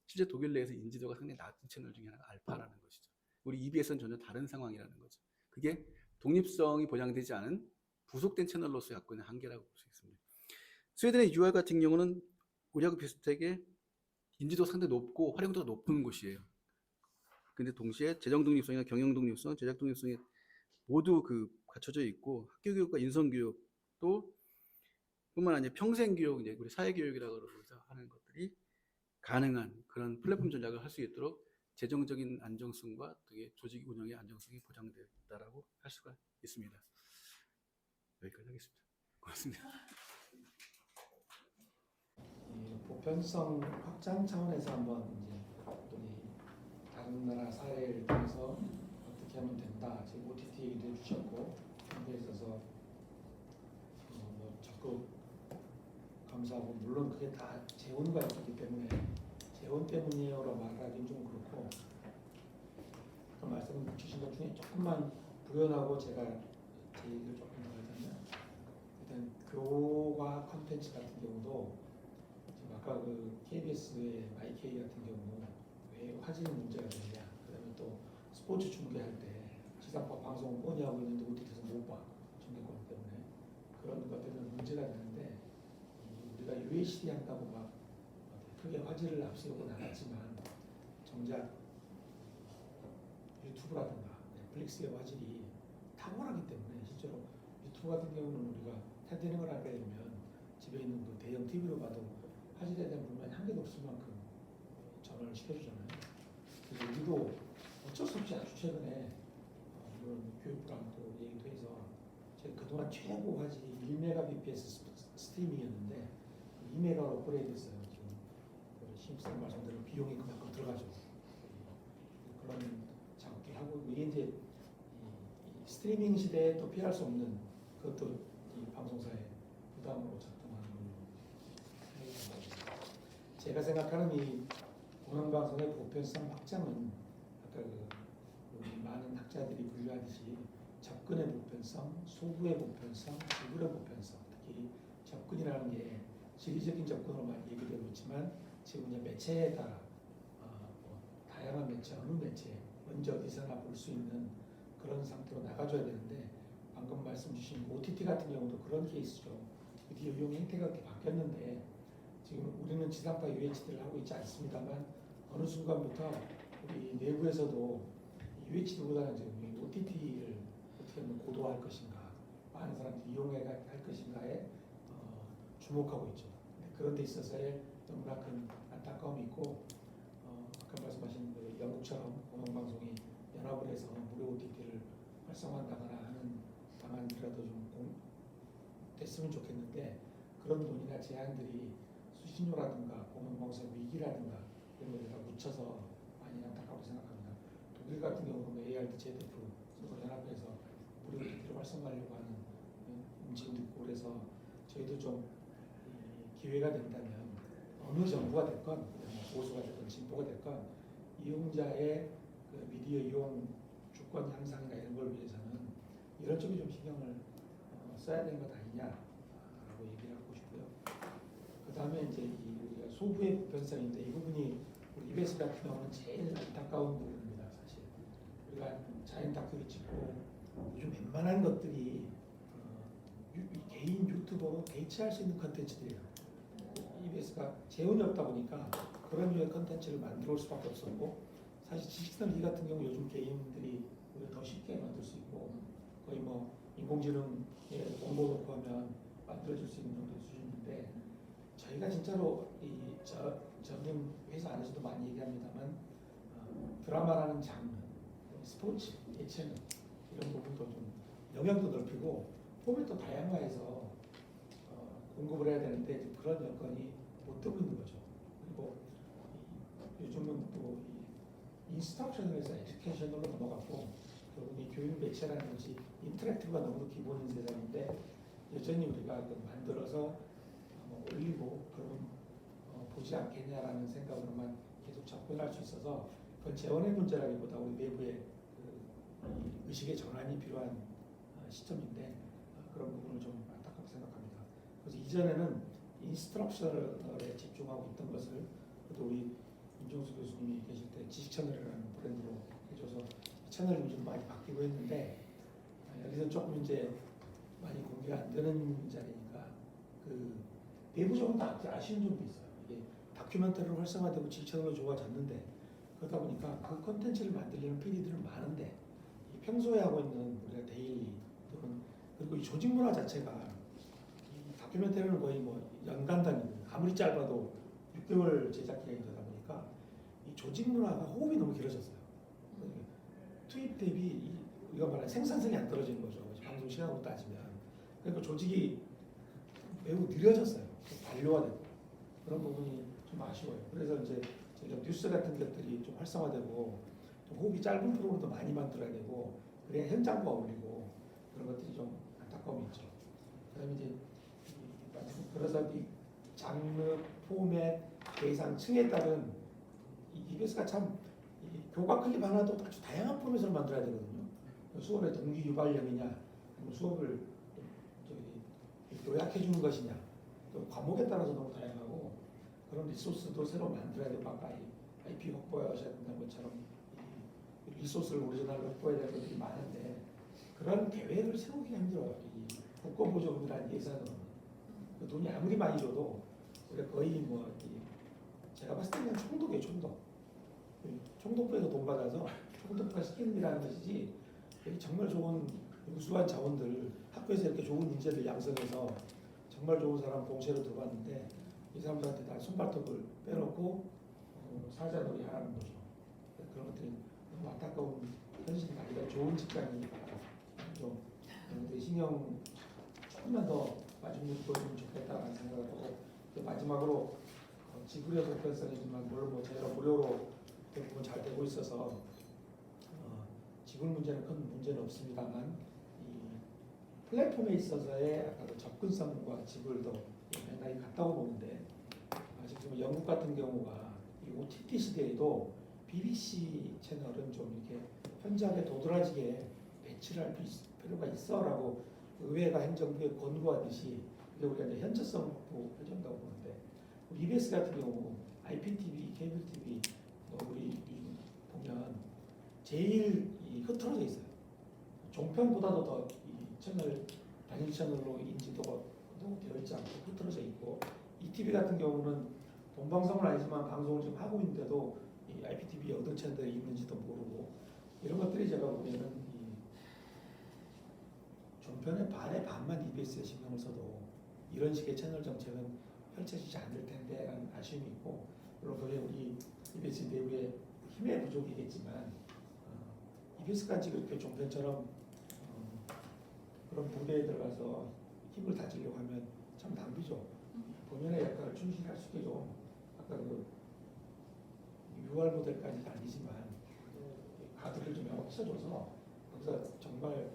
실제 독일 내에서 인지도가 상당히 낮은 채널 중에 하나가 알파라는 것이죠. 우리 EBS는 전혀 다른 상황이라는 거죠. 그게 독립성이 보장되지 않은 부속된 채널로서 갖고 있는 한계라고 볼 수 있습니다. 스웨덴의 UR 같은 경우는 우리하고 비슷하게 인지도 상당히 높고 활용도가 높은 곳이에요. 근데 동시에 재정 독립성이나 경영 독립성, 제작 독립성이 모두 갖춰져 있고, 학교 교육과 인성 교육도 뿐만 아니라 평생 교육, 이제 우리 사회 교육이라고 그러면서 하는 것들이 가능한 그런 플랫폼 전략을 할 수 있도록 재정적인 안정성과 되게 조직 운영의 안정성이 보장됐다라고 할 수가 있습니다. 여기까지 하겠습니다. 고맙습니다. 보편성 확장 차원에서 한번 이제 우리 다른 나라 사례를 통해서 어떻게 하면 된다. 지금 OTT 얘기도 해주셨고 거기에 있어서 뭐 적극 감사하고, 물론 그게 다 재원과 있기 때문에 재원 때문이에요라고 말하기는 좀 그렇고, 아까 말씀 주신 것 중에 조금만 부연하고 제가 제 얘기를 조금 더 하자면, 일단 교과 콘텐츠 같은 경우도 지금 아까 그 KBS의 마이K 같은 경우 왜 화질 문제가 되냐, 그다음에 또 스포츠 중계할 때 지상파 방송을 뻔히 하고 있는데 OTT에서 못 봐, 중계권 때문에. 그런 것들은 문제가 되는데, 우리가 UHD 한다고 막 크게 화질을 앞세우고 나갔지만 정작 유튜브라든가 넷플릭스의 화질이 탁월하기 때문에, 실제로 유튜브 같은 경우는 우리가 테드링을 하게 되면 집에 있는 그 대형 TV로 봐도 화질에 대한 불만이 한 개도 없을 만큼 전환을 시켜주잖아요. 그래서 우리도 어쩔 수 없이 아주 최근에 물론 교육부랑 또 얘기도 해서 제가 그동안 최고 화질이 1Mbps 스트리밍이었는데 2Mb로 업그레이드했어요. 지금 신입사원 말씀대로 비용이 그만큼 들어가죠. 그런 작업도 하고, 이게 이제 이 스트리밍 시대에 또 피할 수 없는 그것도 이 방송사의 부담으로 작동하는 걸로 생각합니다. 제가 생각하는 이 공영방송의 보편성 확장은 아까 우리 많은 학자들이 분류하듯이 접근의 보편성, 소구의 보편성, 지불의 보편성, 특히 접근이라는 게 지리적인 접근으로 많이 얘기되고 있지만 지금 이제 매체에 따라 다양한 매체, 어느 매체 언제 어디서나 볼 수 있는 그런 상태로 나가줘야 되는데, 방금 말씀 주신 OTT 같은 경우도 그런 케이스죠. 드디어 이용 형태가 그렇게 바뀌었는데 지금 우리는 지상파 UHD를 하고 있지 않습니다만 어느 순간부터 우리 내부에서도 UHD보다는 지금 OTT를 어떻게 하면 고도화할 것인가, 많은 사람들이 이용해 할 것인가에 주목하고 있죠. 그런 데 있어서의 너무나 큰 안타까움이 있고, 아까 말씀하신 그 영국처럼 공영방송이 연합을 해서 무료 OTT를 활성화한다거나 하는 방안이라도 좀 됐으면 좋겠는데, 그런 논의나 제안들이 수신료라든가 공영방송 위기라든가 이런 것들과 묻혀서 많이 안타깝게 생각합니다. 독일 같은 경우는 ARD, ZDF 서로 연합해서 무료 OTT를 활성화하려고 하는 움직임도 있고, 그래서 저희도 좀 기회가 된다면 어느 정부가 됐건 보수가 됐건 진보가 됐건 이용자의 그 미디어 이용 주권 향상이나 이런 걸 위해서는 이런 쪽에 좀 신경을 써야 되는 것 아니냐라고 얘기를 하고 싶고요. 그 다음에 이제 우리가 소부의 보편성인데, 이 부분이 우리 EBS 같은 경우는 제일 안타까운 부분입니다. 사실 우리가 자연 다큐를 찍고 요즘 웬만한 것들이 개인 유튜버로 대체할 수 있는 컨텐츠들이에요. EBS가 재원이 없다 보니까 그런 류의 컨텐츠를 만들어 올 수밖에 없었고 사실 지식산 기 같은 경우 요즘 개인들이 오히려 더 쉽게 만들 수 있고 거의 뭐 인공지능에 원고 넣고 하면 만들어질 수 있는 정도의 수준인데 저희가 진짜로 저는 회사 안에서도 많이 얘기합니다만 드라마라는 장르, 스포츠, 예체능 이런 부분도 좀 영역도 넓히고 포맷도 다양화해서 공급을 해야 되는데 지금 그런 여건이 못 되고 있는 거죠. 그리고 요즘은 또 인스트럭션에서 에듀케이션으로 넘어갔고 결국 이 교육 매체라는 것이 인터랙티브가 너무 기본인 세상인데 여전히 우리가 만들어서 올리고 그러면 보지 않겠냐라는 생각으로만 계속 접근할 수 있어서 그건 재원의 문제라기보다 우리 내부의 이 의식의 전환이 필요한 시점인데 그런 부분을 좀 안타깝게 생각합니다. 그래서 이전에는 인스트럭션에 집중하고 있던 것을 또 우리 임종수 교수님이 계실 때 지식채널이라는 브랜드로 해줘서 채널이 좀 많이 바뀌고 했는데 여기서 조금 이제 많이 공개가 안 되는 자리니까 그 내부적으로 다 아쉬운 점도 있어요. 이게 다큐멘터리로 활성화되고 지식채널로 좋아졌는데 그러다 보니까 그 콘텐츠를 만들려는 PD들은 많은데 평소에 하고 있는 우리가 데일리 또는 그리고 이 조직 문화 자체가 이 다큐멘터리는 거의 뭐 연간 단위 아무리 짧아도 6개월 제작 기간이 되다 보니까 이 조직 문화가 호흡이 너무 길어졌어요. 투입 대비 우리가 말하는 생산성이 안 떨어지는 거죠. 방송 시간으로 따지면 그러니까 조직이 매우 느려졌어요. 반려화되고 그런 부분이 좀 아쉬워요. 그래서 이제 저희가 뉴스 같은 것들이 좀 활성화되고 좀 호흡이 짧은 프로그램도 많이 만들어야 되고 그래야 현장과 어울리고 그런 것들이 좀 안타까움이 있죠. 그다음에 이제 그래서 이 장르, 포맷, 대상, 층에 따른 이 EBS가 참 교과 클립 하나도 아주 다양한 포맷으로 만들어야 되거든요. 수업의 동기 유발령이냐, 아니면 수업을 요약해 주는 것이냐, 또 과목에 따라서 너무 다양하고 그런 리소스도 새로 만들어야 되고 아까 IP 확보하셔야 된다는 것처럼 이 리소스를 오리지널로 확보해야 될 것들이 많은데 그런 계획을 세우기가 힘들어요. 이 국고보조금이라는 예산은 그 돈이 아무리 많이 줘도 우리가 거의 뭐 제가 봤을 때는 총독이에요, 총독. 총독부에서 돈 받아서 총독부가 시키는 일하는 것이지 정말 좋은 우수한 자원들 학교에서 이렇게 좋은 인재들 양성해서 정말 좋은 사람 공채로 들어갔는데 이 사람들한테 다 손발톱을 빼놓고 사자놀이 하라는 거죠. 그런 것들이 너무 안타까운 현실이 아니라 좋은 직장이 좀 신경 조금만 더 마중물도면 좋겠다는 생각을 하고 마지막으로 지구력 접근성이지만 물론 뭐 저희가 무료로 대부분 잘 되고 있어서 지불 문제는 큰 문제는 없습니다만 이 플랫폼에 있어서의 아까 그 접근성과 지불도 맥락이 같다고 보는데 지금 영국 같은 경우가 이 OTT 시대에도 BBC 채널은 좀 이렇게 현저하게 도드라지게 배치를 할 필요가 있어라고 의회가 행정부에 권고하듯이 그게 우리가 이제 현저성 확보해준다고 보는데 EBS 같은 경우 IPTV, 케이블 TV 우리 보면 제일 흐트러져 있어요. 종편보다도 더 이 채널 단일 채널로 인지도가 너무 되어 있지 않고 흐트러져 있고 ETV 같은 경우는 본방송은 아니지만 방송을 지금 하고 있는데도 이 IPTV에 어떤 채널이 있는지도 모르고 이런 것들이 제가 보면은 이 종편의 반의 반만 EBS에 신경을 써도 이런 식의 채널 정책은 펼쳐지지 않을 텐데라는 아쉬움이 있고 물론 그게 우리 EBS 내부의 힘의 부족이겠지만 EBS까지 그렇게 종편처럼 그런 부대에 들어가서 힘을 다지려고 하면 참 낭비죠. 본연의 역할을 충실할 수 있게 좀 아까 그 UR 모델까지는 아니지만 가드를 좀 합쳐줘서 거기서 정말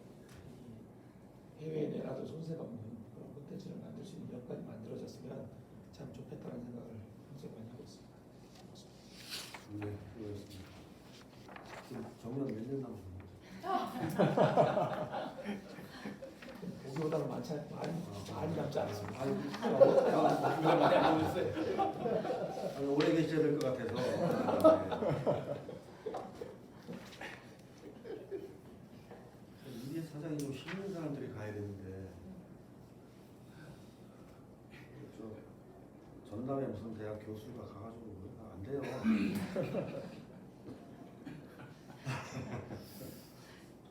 해외에 내놔도 손색 없는 그런 콘텐츠를 만들 수 있는 여건이 만들어졌으면 참 좋겠다는 생각을 굉장히 많이 하고 있습니다. 네, 그렇습니다. 지금 정년 몇년 남으셨나요? 보기보다는 많이 남지 않습니다. 많이 안 보였어요. 오래 계셔야 될 것 같아서. 이게 사장이 좀 힘든 사람들이 가야 되는데 전남에 무슨 대학 교수가 가가지고 안 돼요.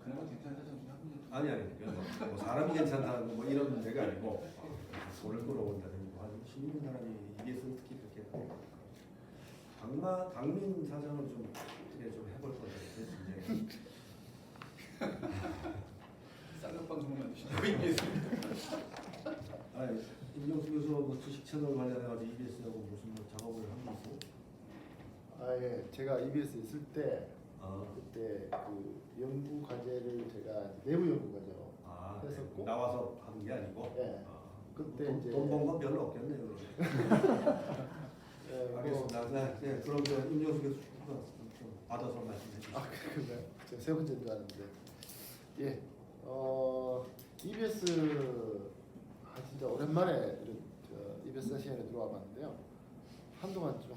그나마 괜찮은 사정 중에 한 분이 아니 뭐 사람이 괜찮다는 뭐 이런 문제가 아니고 돈을 끌어온다는 거. 한 16년 사람이 EBS를 특히 그렇게 당민 사정을 좀 어떻게 좀 해볼 것 같아요. 이제 쌍욕방송을 만드시고 있습니다. 아니, 임종수 교수 뭐 주식 채널 관련해가지고 EBS하고 무슨 뭐 작업을 한 게 있어요? 예, 제가 EBS 있을 때 아, 그때 그 연구 과제를 제가 내부 연구 과제로 했었고, 나와서 하는 게 아니고. 예, 아, 그때 이제 돈번 건 별로 없겠네요. 예, 뭐, 알겠습니다. 네, 그럼 저 임종수 교수 좀 받아서 말씀해 주시죠. 그런가요? 제가 세 번째인 줄 알았는데, 예, EBS 진짜 오랜만에 이런 EBS 시간에 들어와 봤는데요. 한동안 좀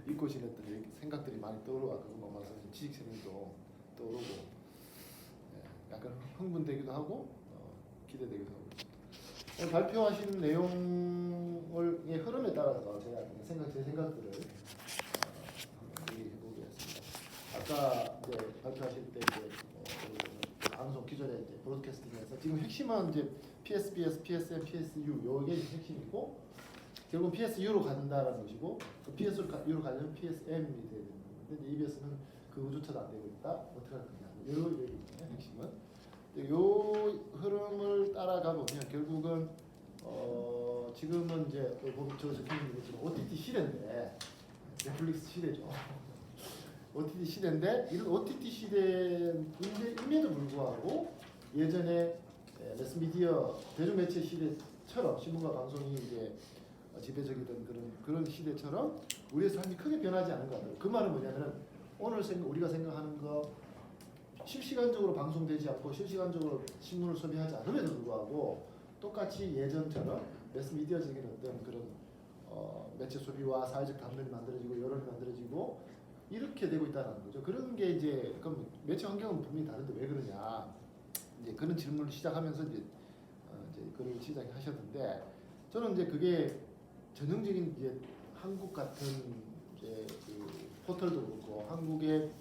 잊고 지냈던 생각들이 많이 떠오르고 그거 봐서 지식 생활도 떠오르고, 예, 약간 흥분되기도 하고 기대되기도 하고. 오늘 발표하신 내용의 흐름에 따라서 제가 제 생각들을 한번 얘기해 보겠습니다. 아까 이제 발표하실 때 이제 방송 기존에 이제 브로드캐스팅에서 지금 핵심은 이제 PSBS, PSM, PSU 요게 핵심이고, 결국 PSU로 간다라는 것이고, 그 PSU로 가려면 PSM이 돼야 되는 건데, EBS는 그거조차도 안 되고 있다. 어떻게 할 거냐. 요 얘기거든요. 핵심은. 요 흐름을 따라가 보면 결국은 지금은 이제 저 적혀있는 것처럼 OTT 시대인데, 넷플릭스 시대죠. OTT 시대인데, 이런 OTT 시대임에도 불구하고 예전에 매스미디어 대중매체 시대처럼 신문과 방송이 이제 지배적이던 그런 시대처럼 우리의 삶이 크게 변하지 않은 것 같아요. 그 말은 뭐냐면은 오늘 우리가 생각하는 거 실시간적으로 방송되지 않고 실시간적으로 신문을 소비하지 않음에도 불구하고 똑같이 예전처럼 매스미디어적인 어떤 그런 매체 소비와 사회적 담론이 만들어지고 여론이 만들어지고 이렇게 되고 있다는 거죠. 그런 게 이제 그럼 매체 환경은 분명히 다른데 왜 그러냐, 이제 그런 질문을 시작하면서 이제 그걸 시작하셨는데, 저는 이제 그게 전형적인 이제 한국 같은 이제 그 포털도 그렇고 한국의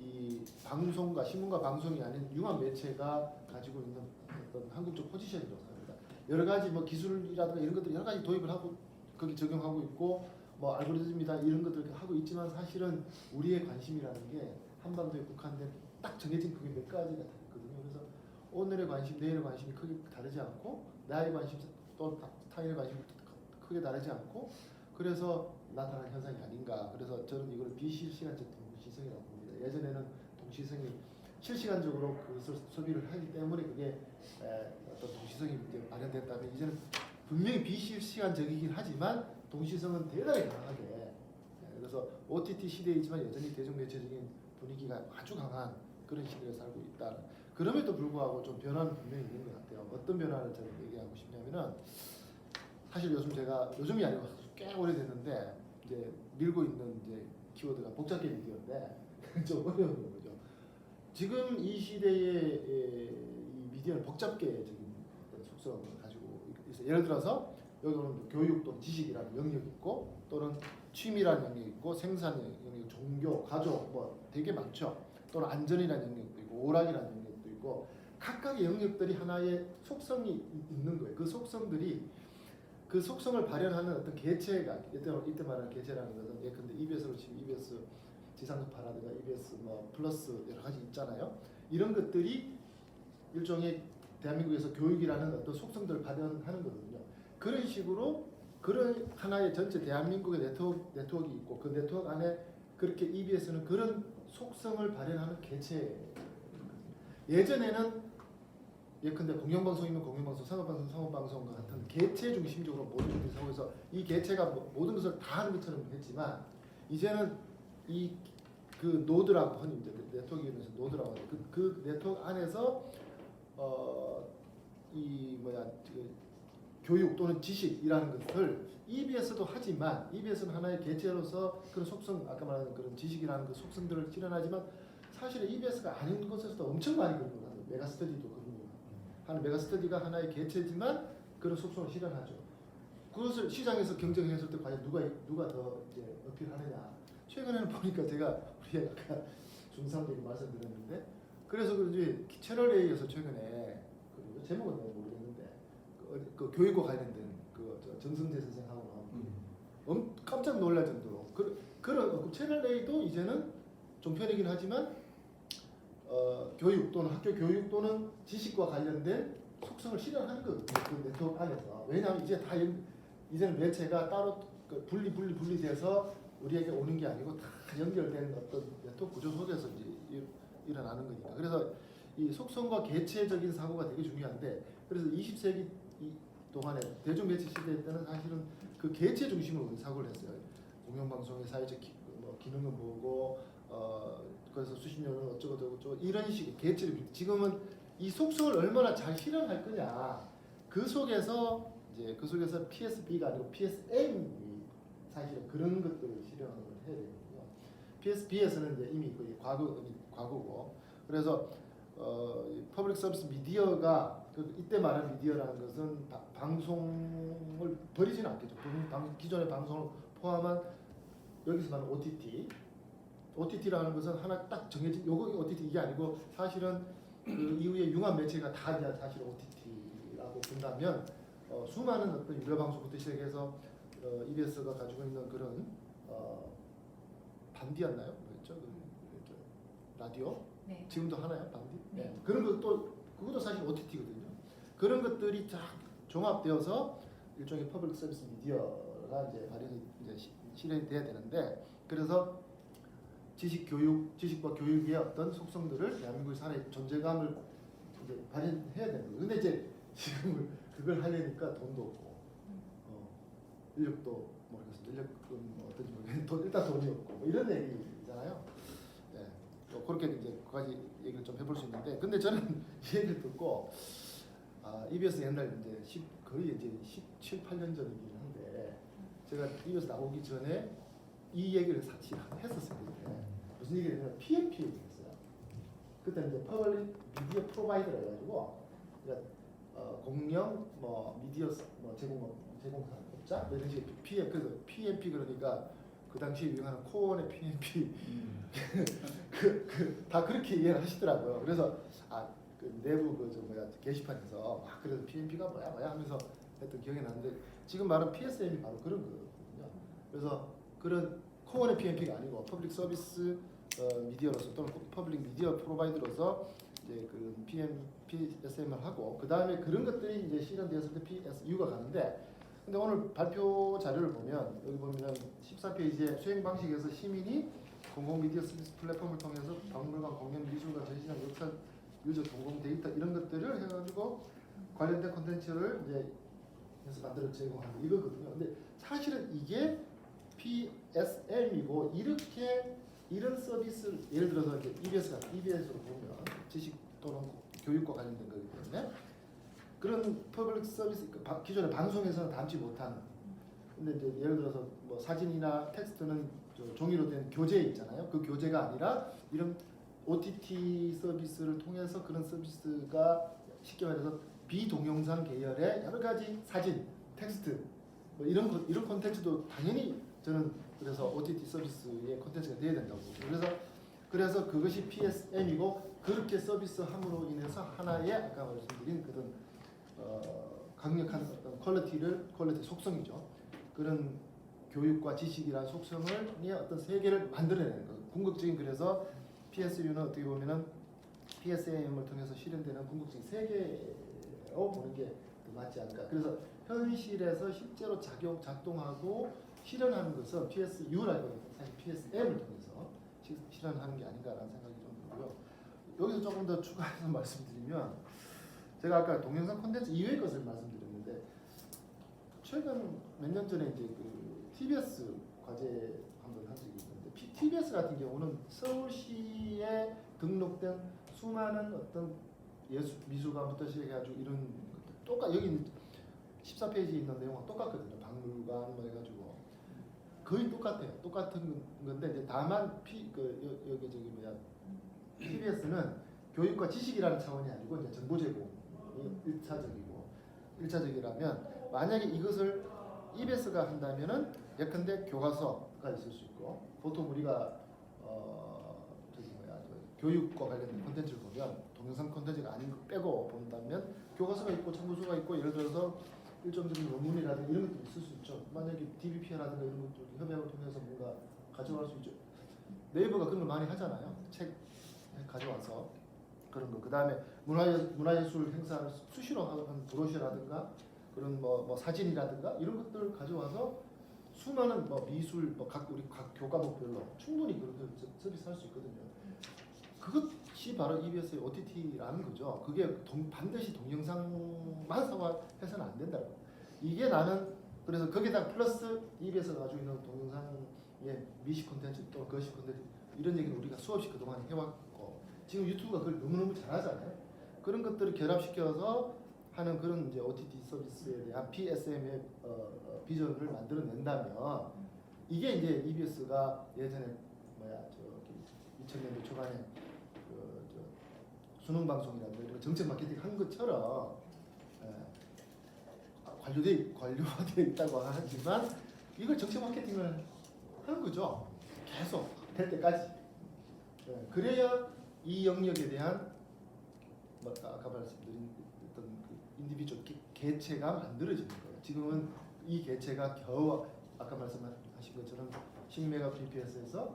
이 방송과 신문과 방송이 아닌 융합 매체가 가지고 있는 어떤 한국적 포지션이라고 생각합니다. 여러 가지 뭐 기술이라든가 이런 것들 여러 가지 도입을 하고 거기 적용하고 있고 뭐 알고리즘이다 이런 것들 하고 있지만 사실은 우리의 관심이라는 게 한반도에 국한된 딱 정해진 그게 몇 가지가 있거든요. 그래서 오늘의 관심, 내일의 관심이 크게 다르지 않고 나의 관심 또 타인의 관심이 크게 다르지 않고 그래서 나타난 현상이 아닌가. 그래서 저는 이걸 비실시간적 동시성이라고 봅니다. 예전에는 동시성이 실시간적으로 그것을 소비를 하기 때문에 그게 어떤 동시성이 이제 발현됐다면, 이제는 분명히 비실시간적이긴 하지만 동시성은 대단히 강하게, 그래서 OTT 시대이지만 여전히 대중매체적인 분위기가 아주 강한 그런 시대에 살고 있다. 그럼에도 불구하고 좀 변화는 분명히 있는 것 같아요. 어떤 변화를 제가 얘기하고 싶냐면은, 사실 요즘이 아니고 꽤 오래됐는데 이제 밀고 있는 이제 키워드가 복잡계 미디어인데 좀 어려운 거죠. 지금 이 시대의 이 미디어는 복잡계적인 어떤 속성을 가지고 있어요. 예를 들어서 여기는 교육 또는 지식이라는 영역이 있고, 또는 취미라는 영역이 있고, 생산 영역, 종교, 가족 뭐 되게 많죠. 또는 안전이라는 영역도 있고, 오락이라는 영역도 있고, 각각의 영역들이 하나의 속성이 있는 거예요. 그 속성들이 그 속성을 발현하는 어떤 개체가 이때 말하는 개체라는 것은 예컨대 EBS로 치면 EBS 지상파라든가 EBS 뭐 플러스 여러 가지 있잖아요. 이런 것들이 일종의 대한민국에서 교육이라는 어떤 속성들을 발현하는 거거든요. 그런 식으로 그런 하나의 전체 대한민국의 네트워크가 있고, 그 네트워크 안에 그렇게 EBS는 그런 속성을 발현하는 개체. 예전에는 예컨대 공영방송이면 공영방송, 상업방송, 상업방송 같은 개체 중심적으로 모든 것들이 하고 있어 이 개체가 모든 것을 다 하는 것처럼 했지만, 이제는 그 노드라고 흔히 이제 네트워크에 대해서 노드라고 하죠. 그 네트워크 안에서 그 교육 또는 지식이라는 것을 EBS도 하지만, EBS는 하나의 개체로서 그런 속성, 아까 말한 그런 지식이라는 그 속성들을 실현하지만, 사실은 EBS가 아닌 곳에서도 엄청 많이 그런 거 같아요. 메가스터디도 그런 거 하는 메가스터디가 하나의 개체지만 그런 속성을 실현하죠. 그것을 시장에서 경쟁했을 때 과연 누가 더 이제 어필하느냐. 최근에는 보니까 제가 우리 아까 중상적인 말씀드렸는데 그래서 그런지 채널 A에서 최근에 그 제목은 내가 모르겠는데 그 교육과 관련된 정승재 선생하고 나온 깜짝 놀랄 정도로 그런 채널 A도 이제는 좀 편이긴 하지만 교육 또는 학교 교육 또는 지식과 관련된 속성을 실현하는 거거든요. 그 네트워크 안에서. 왜냐하면 이제 이제는 매체가 따로 분리돼서 우리에게 오는 게 아니고 다 연결된 어떤 네트워크 구조 속에서 이제 일어나는 거니까. 그래서 이 속성과 개체적인 사고가 되게 중요한데 그래서 20세기 동안에 대중매체 시대 때는 사실은 그 개체 중심으로 사고를 했어요. 공영방송의 사회적 기능을 보고 그래서 수십 년은 어쩌고 이런 식의 개체를 지금은 이 속성을 얼마나 잘 실현할 거냐 그 속에서 PSB가 아니고 PSM이 사실은 그런 것들을 실현을 해야 되거든요. PSB에서는 이제 이미 거의 과거고 그래서 퍼블릭 서비스 미디어가 이때 말하는 미디어라는 것은 방송을 버리지는 않겠죠. 기존의 방송을 포함한 여기서 말하는 OTT라는 것은 하나 딱 정해진 요거 OTT 이게 아니고 사실은 그 이후에 융합 매체가 다 이제 사실 OTT라고 본다면 수많은 어떤 유료 방송부터 시작해서 EBS가 가지고 있는 그런 반디였나요? 뭐였죠? 라디오? 네. 지금도 하나요? 반디? 네. 그런 것도 그것도 사실 OTT거든요. 그런 것들이 쫙 종합되어서 일종의 퍼블릭 서비스 미디어가 이제 발현이 이제 실현이 돼야 되는데 그래서 지식과 교육의 어떤 속성들을 대한민국의 사회의 존재감을 이제 발현해야 되는 거예요. 근데 이제 지금 그걸 하려니까 돈도 없고 인력도 모르겠습니다. 인력은 뭐 어떤지 모르겠는데 일단 돈이 없고 뭐 이런 얘기잖아요. 네. 또 그렇게 이제 그까지 얘기를 좀 해볼 수 있는데 근데 저는 이 얘기를 듣고 EBS 옛날 이제 거의 이제 17, 8년 전 얘기를 한데 제가 EBS 나오기 전에 이 얘기를 사실 했었어요. 그때. 무슨 얘기를 했냐면 PMP 얘기를 했어요. 그때 이제 퍼블릭 미디어 프로바이더라 해가지고 그러니까 공영 미디어 제공사업자 이런 식의 그래서 PMP 그러니까 그 당시에 유행하는 코어의 PMP 다 그렇게 이해를 하시더라고요. 그래서 그 내부 게시판에서 막 그래서 PMP가 뭐야 하면서 했던 기억이 나는데 지금 말한 PSM이 바로 그런 거거든요. 그래서 그런 코어의 PMP가 아니고 퍼블릭 서비스 미디어로서 또는 퍼블릭 미디어 프로바이더로서 이제 그 PSM을 하고 그 다음에 그런 것들이 이제 실현되었을 때 PSU가 가는데 근데 오늘 발표 자료를 보면 여기 보면 14페이지에 수행 방식에서 시민이 공공 미디어 서비스 플랫폼을 통해서 박물관, 공연, 미술관, 전시장, 역사, 유저, 공공 데이터 이런 것들을 해가지고 관련된 콘텐츠를 이제 해서 만들어 제공하는 이거거든요. 근데 사실은 이게 PSM이고 이런 서비스 예를 들어서 이제 EBS로 보면 지식 또는 교육과 관련된 거기 때문에 그런 퍼블릭 서비스 기존의 방송에서는 담지 못하는 근데 이제 예를 들어서 뭐 사진이나 텍스트는 종이로 된 교재 있잖아요. 그 교재가 아니라 이런 OTT 서비스를 통해서 그런 서비스가 쉽게 말해서 비동영상 계열의 여러 가지 사진, 텍스트 뭐 이런 콘텐츠도 당연히 저는 그래서 OTT 서비스의 콘텐츠가 돼야 된다고 보고 그래서 그것이 PSM이고 그렇게 서비스함으로 인해서 하나의 아까 말씀드린 그런 강력한 어떤 퀄리티 속성이죠. 그런 교육과 지식이라는 속성을 어떤 세계를 만들어내는 것. 궁극적인 그래서 PSU는 어떻게 보면은 PSM을 통해서 실현되는 궁극적인 세계로 보는 게 더 맞지 않을까. 그래서 현실에서 실제로 작동하고 실현하는 것은 PSU라고 사실 PSM을 통해서 실현하는 게 아닌가라는 생각이 좀 들고요. 여기서 조금 더 추가해서 말씀드리면 제가 아까 동영상 콘텐츠 이외의 것을 말씀드렸는데 최근 몇 년 전에 이제 그 TBS 과제 한번 한 적이 있는데 TBS 같은 경우는 서울시에 등록된 수많은 어떤 미술관부터 시작해가지고 이런 여기 14페이지에 있는 내용과 똑같거든요. 박물관 뭐 해가지고 거의 똑같아요. 똑같은 건데 이제 다만 TBS는 교육과 지식이라는 차원이 아니고 이제 정보 제공이 1차적이라면 만약에 이것을 EBS가 한다면은 예컨대 교과서가 있을 수 있고 보통 우리가 교육과 관련된 콘텐츠를 보면 동영상 콘텐츠가 아닌 거 빼고 본다면 교과서가 있고 참고서가 있고 예를 들어서 일정적인 논문이라든가 이런 것도 있을 수 있죠. 만약에 DBP라든가 이런 것도 협약을 통해서 뭔가 가져갈 수 있죠. 네이버가 그런 거 많이 하잖아요. 책 가져와서 그런 거. 그 다음에 문화예술 행사를 수시로 하는 브로셔라든가 그런 뭐 사진이라든가 이런 것들을 가져와서 수많은 뭐 미술 우리 각 교과목별로 충분히 그렇게 서비스할 수 있거든요. 그것이 바로 EBS의 OTT라는 거죠. 그게 반드시 동영상만 사과해서는 안 된다고. 이게 나는 그래서 거기다 플러스 EBS가 가지고 있는 동영상의 미시 콘텐츠 또 거시 콘텐츠 이런 얘기는 우리가 수없이 그동안 해왔고 지금 유튜브가 그걸 너무너무 잘하잖아요. 그런 것들을 결합시켜서 하는 그런 이제 OTT 서비스에 대한 PSM의 비전을 만들어낸다면 이게 이제 EBS가 예전에 2000년대 초반에 수능 방송이라든가 이런 정책 마케팅 한 것처럼 관료되어 있다고 하지만 이걸 정책 마케팅을 하는 거죠. 계속 될 때까지. 그래야 이 영역에 대한 아까 말씀드린 어떤 그 인디비주얼 개체가 만들어지는 거예요. 지금은 이 개체가 겨우 아까 말씀하신 것처럼 10mbps에서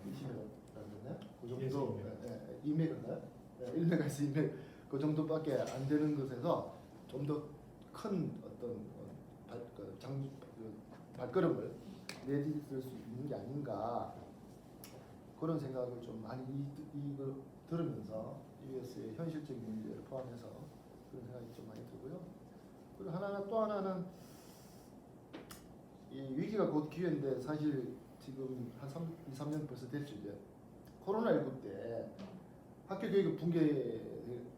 20mb라는 그 정도 2mb인가요? 1mb에서 2m 그 정도밖에 안 되는 것에서 좀 더 큰 어떤 발걸음을 내딛을 수 있는 게 아닌가 그런 생각을 좀 많이 이걸 들으면서 EBS의 현실적인 문제를 포함해서 그런 생각이 좀 많이 들고요. 그리고 또 하나는 이 위기가 곧 기회인데 사실 지금 한 2-3년 벌써 됐죠. 이제 코로나19 때 학교 교육이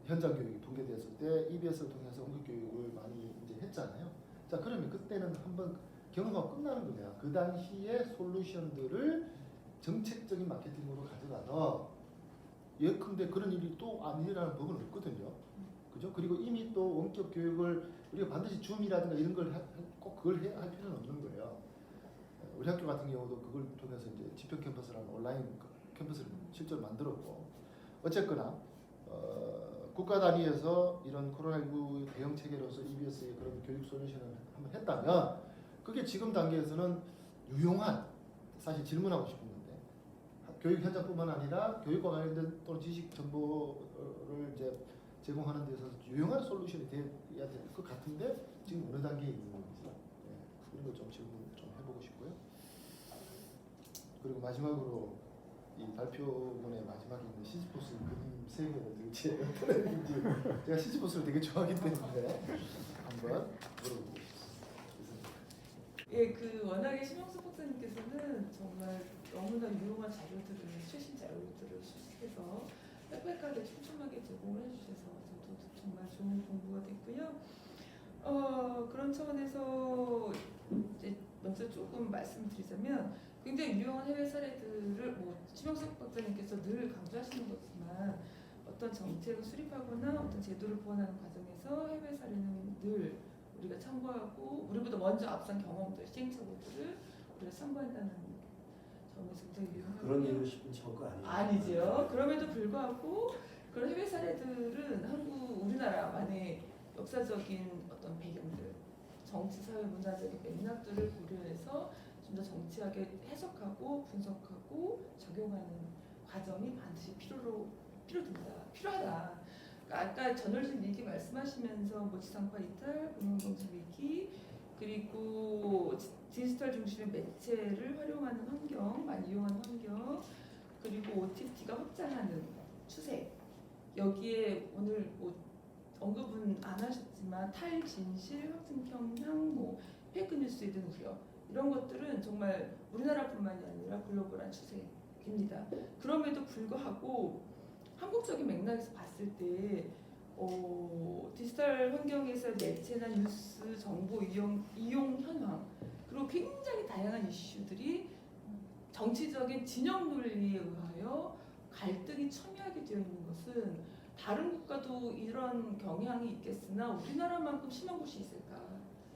현장 교육이 붕괴됐을 때 EBS를 통해서 응급 교육을 많이 이제 했잖아요. 자 그러면 그때는 한번 경험하고 끝나는 거냐. 그 당시에 솔루션들을 정책적인 마케팅으로 가져가서 예컨대 그런 일이 또 안 일어나는 법은 없거든요. 그죠? 그리고 이미 또 원격 교육을 우리가 반드시 줌이라든가 이런 걸 꼭 그걸 할 필요는 없는 거예요. 우리 학교 같은 경우도 그걸 통해서 이제 지평 캠퍼스라는 온라인 캠퍼스를 실제로 만들었고 어쨌거나 국가 단위에서 이런 코로나19 대응 체계로서 EBS의 그런 교육 솔루션을 한번 했다면 그게 지금 단계에서는 유용한 사실 질문하고 싶은 건데 교육 현장뿐만 아니라 교육과 관련된 또는 지식 정보를 이제 제공하는 데 있어서 유용한 솔루션이 돼야 될 것 같은데 지금 어느 단계에 있는 건지 이런 거 좀 질문 좀 해보고 싶고요. 그리고 마지막으로 이 발표문의 마지막에 있는 시지포스 그림 세 개를 도대체 어떤 의미인지 제가 시지포스를 되게 좋아하기 때문에 한번 물어보고 싶습니다. 예, 워낙에 심영수 박사님께서는 정말 너무나 유용한 자료들을 최신 자료들을 수집해서 빽빽하게 촘촘하게 제공을 해주셔서 저도 정말 좋은 공부가 됐고요. 그런 차원에서 이제 먼저 조금 말씀드리자면 굉장히 유용한 해외 사례들을 심영석 박사님께서 늘 강조하시는 거지만 어떤 정책을 수립하거나 어떤 제도를 보완하는 과정에서 해외 사례는 늘 우리가 참고하고 우리보다 먼저 앞선 경험들, 시행착오들을 우리가 참고한다는 점에서 굉장히 유용하고요. 그런 일을 싶은 저거 아니에요? 아니죠. 그럼에도 불구하고 그런 해외 사례들은 우리나라만의 역사적인 어떤 배경들, 정치, 사회, 문화적인 맥락들을 고려해서 좀 더 정치하게 해석하고 분석하고 적용하는 과정이 반드시 필요하다. 그러니까 아까 전월진 위기 말씀하시면서 지상파 이탈, 공영경제 위기, 그리고 디지털 중심의 매체를 활용하는 환경, 많이 이용하는 환경, 그리고 OTT가 확장하는 추세. 여기에 오늘 언급은 안 하셨지만 탈진실, 확증평향, 페이크뉴스에 대한 우려 이런 것들은 정말 우리나라뿐만이 아니라 글로벌한 추세입니다. 그럼에도 불구하고 한국적인 맥락에서 봤을 때 디지털 환경에서 매체나 뉴스, 정보 이용 현황 그리고 굉장히 다양한 이슈들이 정치적인 진영 논리에 의하여 갈등이 첨예하게 되어 있는 것은 다른 국가도 이런 경향이 있겠으나 우리나라만큼 심한 곳이 있을까?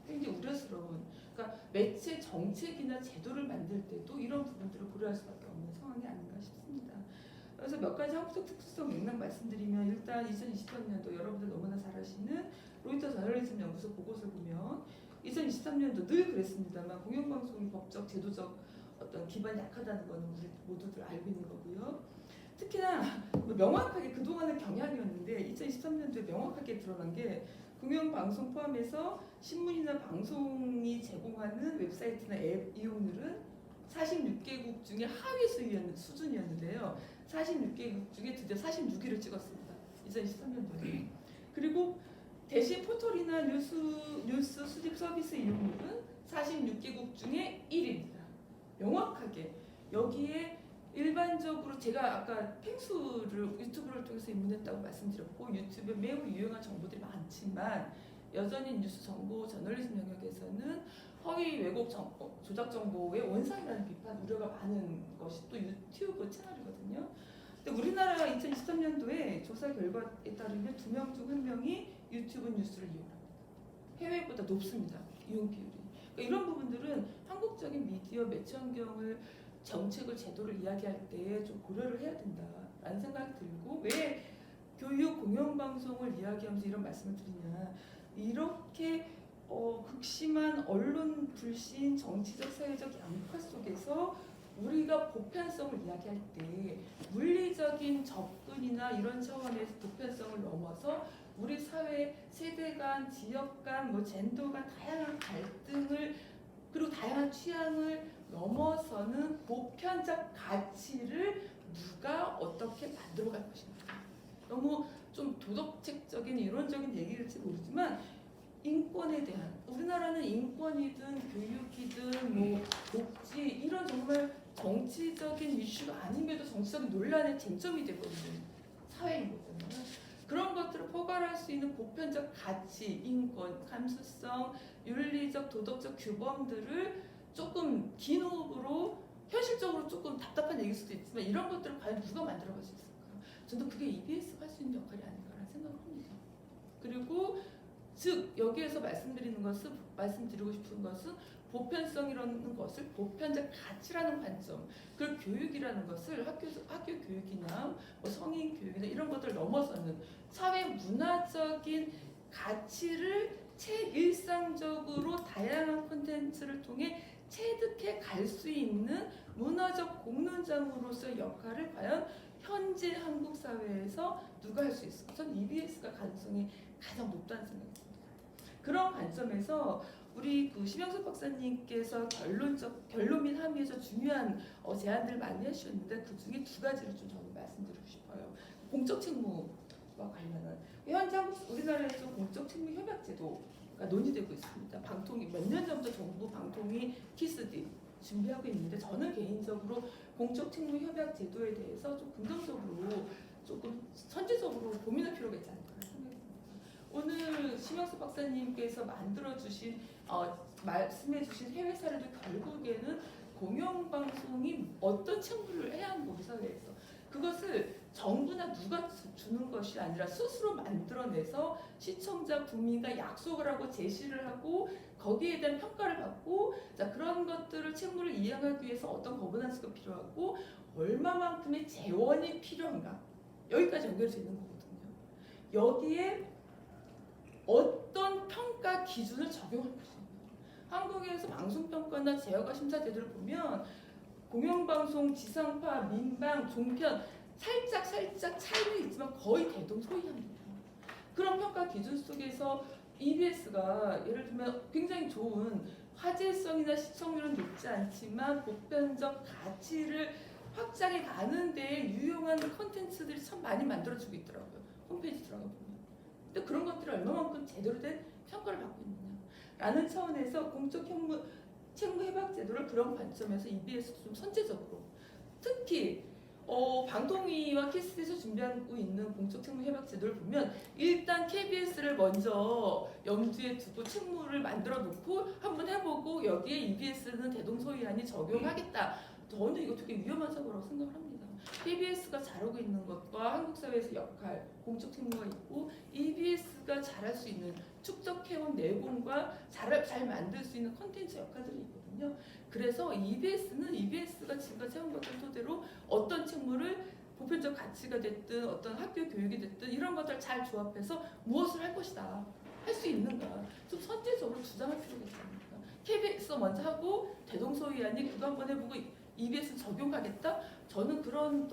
굉장히 우려스러운. 그러니까 매체 정책이나 제도를 만들 때도 이런 부분들을 고려할 수밖에 없는 상황이 아닌가 싶습니다. 그래서 몇 가지 한국적 특수성 맥락 말씀드리면 일단 2023년도 여러분들 너무나 잘 아시는 로이터 저널리즘 연구소 보고서를 보면 2023년도 늘 그랬습니다만 공영방송이 법적 제도적 어떤 기반이 약하다는 거는 우리 모두들 알고 있는 거고요. 특히나 명확하게 그동안은 경향이었는데 2023년도에 명확하게 드러난 게 공영방송 포함해서 신문이나 방송이 제공하는 웹사이트나 앱 이용률은 46개국 중에 하위 수준이었는데요. 46개국 중에 드디어 46위를 찍었습니다. 2023년도에. 그리고 대신 포털이나 뉴스 수집 서비스 이용률은 46개국 중에 1위입니다. 명확하게 여기에 일반적으로 제가 아까 펭수를 유튜브를 통해서 입문했다고 말씀드렸고 유튜브에 매우 유용한 정보들이 많지만 여전히 뉴스 정보 저널리즘 영역에서는 허위 왜곡 조작 정보의 원상이라는 비판 우려가 많은 것이 또 유튜브 채널이거든요. 근데 우리나라 2023년도에 조사 결과에 따르면 2명 중 1명이 유튜브 뉴스를 이용합니다. 해외보다 높습니다. 이용 비율이. 그러니까 이런 부분들은 한국적인 미디어 매체 환경을 정책을 제도를 이야기할 때 좀 고려를 해야 된다라는 생각이 들고 왜 교육 공영방송을 이야기하면서 이런 말씀을 드리냐 이렇게 극심한 언론 불신 정치적 사회적 양극화 속에서 우리가 보편성을 이야기할 때 물리적인 접근이나 이런 차원에서 보편성을 넘어서 우리 사회 세대 간, 지역 간, 젠더 간 다양한 갈등을 그리고 다양한 취향을 넘어서는 보편적 가치를 누가 어떻게 만들어갈 것인가. 너무 좀 도덕책적인 이론적인 얘기일지 모르지만 인권에 대한 우리나라는 인권이든 교육이든 복지 이런 정말 정치적인 이슈가 아님에도 정치적인 논란의 쟁점이 되고 있는 사회인 거잖아요. 그런 것들을 포괄할 수 있는 보편적 가치, 인권, 감수성, 윤리적, 도덕적 규범들을 조금 긴 호흡으로 현실적으로 조금 답답한 얘기일 수도 있지만 이런 것들을 과연 누가 만들어갈 수 있을까? 저는 그게 EBS가 할 수 있는 역할이 아닌가라는 생각을 합니다. 그리고 즉 여기에서 말씀드리고 싶은 것은 보편성이라는 것을 보편적 가치라는 관점, 그리고 교육이라는 것을 학교 교육이나 성인 교육이나 이런 것들을 넘어서는 사회 문화적인 가치를 일상적으로 다양한 콘텐츠를 통해 체득해 갈 수 있는 문화적 공론장으로서의 역할을 과연 현재 한국 사회에서 누가 할 수 있을까? 전 EBS가 가능성이 가장 높다는 생각이 듭니다. 그런 관점에서 우리 심영석 박사님께서 결론 및 함의에서 중요한 제안들을 많이 해주셨는데 그 중에 2가지를 좀 저는 말씀드리고 싶어요. 공적 책무와 관련한 현재 우리나라에서 공적 책무 협약 제도가 논의되고 있습니다. 방통위 몇 년 전부터 정부 방통위 키스디 준비하고 있는데 저는 개인적으로 공적 책무 협약 제도에 대해서 좀 긍정적으로 조금 선제적으로 고민할 필요가 있지 않을까 생각합니다. 오늘 심영수 박사님께서 말씀해주신 해외 사례도 결국에는 공영방송이 어떤 책무를 해야 하는 우리 사회에서 그것을 정부나 누가 주는 것이 아니라 스스로 만들어내서 시청자, 국민과 약속을 하고 제시를 하고 거기에 대한 평가를 받고 자 그런 것들을 책무를 이행하기 위해서 어떤 거버넌스가 필요하고 얼마만큼의 재원이 필요한가 여기까지 연결되어 있는 거거든요. 여기에 어떤 평가 기준을 적용할 것인가. 한국에서 방송평가나 제어가 심사 제도를 보면 공영방송, 지상파, 민방, 종편 살짝 차이는 있지만 거의 대동소이합니다. 그런 평가 기준 속에서 EBS가 예를 들면 굉장히 좋은 화제성이나 시청률은 높지 않지만 보편적 가치를 확장해 가는 데 유용한 콘텐츠들이 참 많이 만들어지고 있더라고요. 홈페이지 들어가 보면. 근데 그런 것들이 얼마만큼 제대로 된 평가를 받고 있느냐라는 차원에서 공적 책무 협약 제도를 그런 관점에서 EBS도 좀 선제적으로 특히 방통위와 KBS에서 준비하고 있는 공적 책무 협약 제도를 보면 일단 KBS를 먼저 염두에 두고 책무를 만들어 놓고 한번 해보고 여기에 EBS는 대동소이하니 적용하겠다. 저는 이거 되게 위험한 사고라고 생각을 합니다. KBS가 잘하고 있는 것과 한국 사회에서 역할, 공적 책무가 있고 EBS가 잘할 수 있는 축적해온 내공과 잘 만들 수 있는 컨텐츠 역할들이 있거든요. 그래서 EBS는 EBS가 지금까지 해온 것들 토대로 어떤 책무를 보편적 가치가 됐든 어떤 학교 교육이 됐든 이런 것들 잘 조합해서 무엇을 할 것이다. 할 수 있는가. 좀 선제적으로 주장할 필요가 있습니다. KBS 먼저 하고 대동소이하니 그거 한번 해보고 EBS 적용하겠다. 저는 그런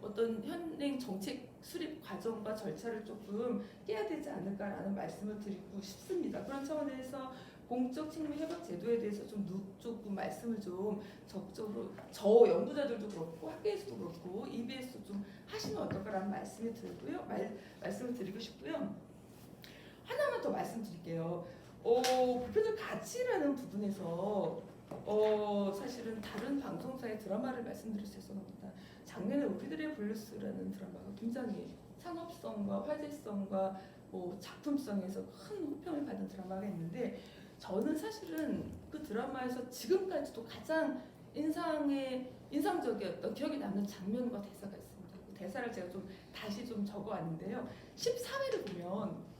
어떤 현행 정책 수립 과정과 절차를 조금 깨야 되지 않을까라는 말씀을 드리고 싶습니다. 그런 차원에서 공적 책무 협약 제도에 대해서 조금 말씀을 좀 적극적으로 저 연구자들도 그렇고 학계에서도 그렇고 EBS도 좀 하시면 어떨까라는 말씀을 드리고요. 말씀을 드리고 싶고요. 하나만 더 말씀드릴게요. 보편적 가치라는 부분에서 사실은 다른 방송사의 드라마를 말씀드릴 죄송합니다. 작년에 우리들의 블루스라는 드라마가 굉장히 상업성과 화제성과 작품성에서 큰 호평을 받은 드라마가 있는데 저는 사실은 그 드라마에서 지금까지도 가장 인상적이었던 기억에 남는 장면과 대사가 있습니다. 그 대사를 제가 다시 적어왔는데요. 14회를 보면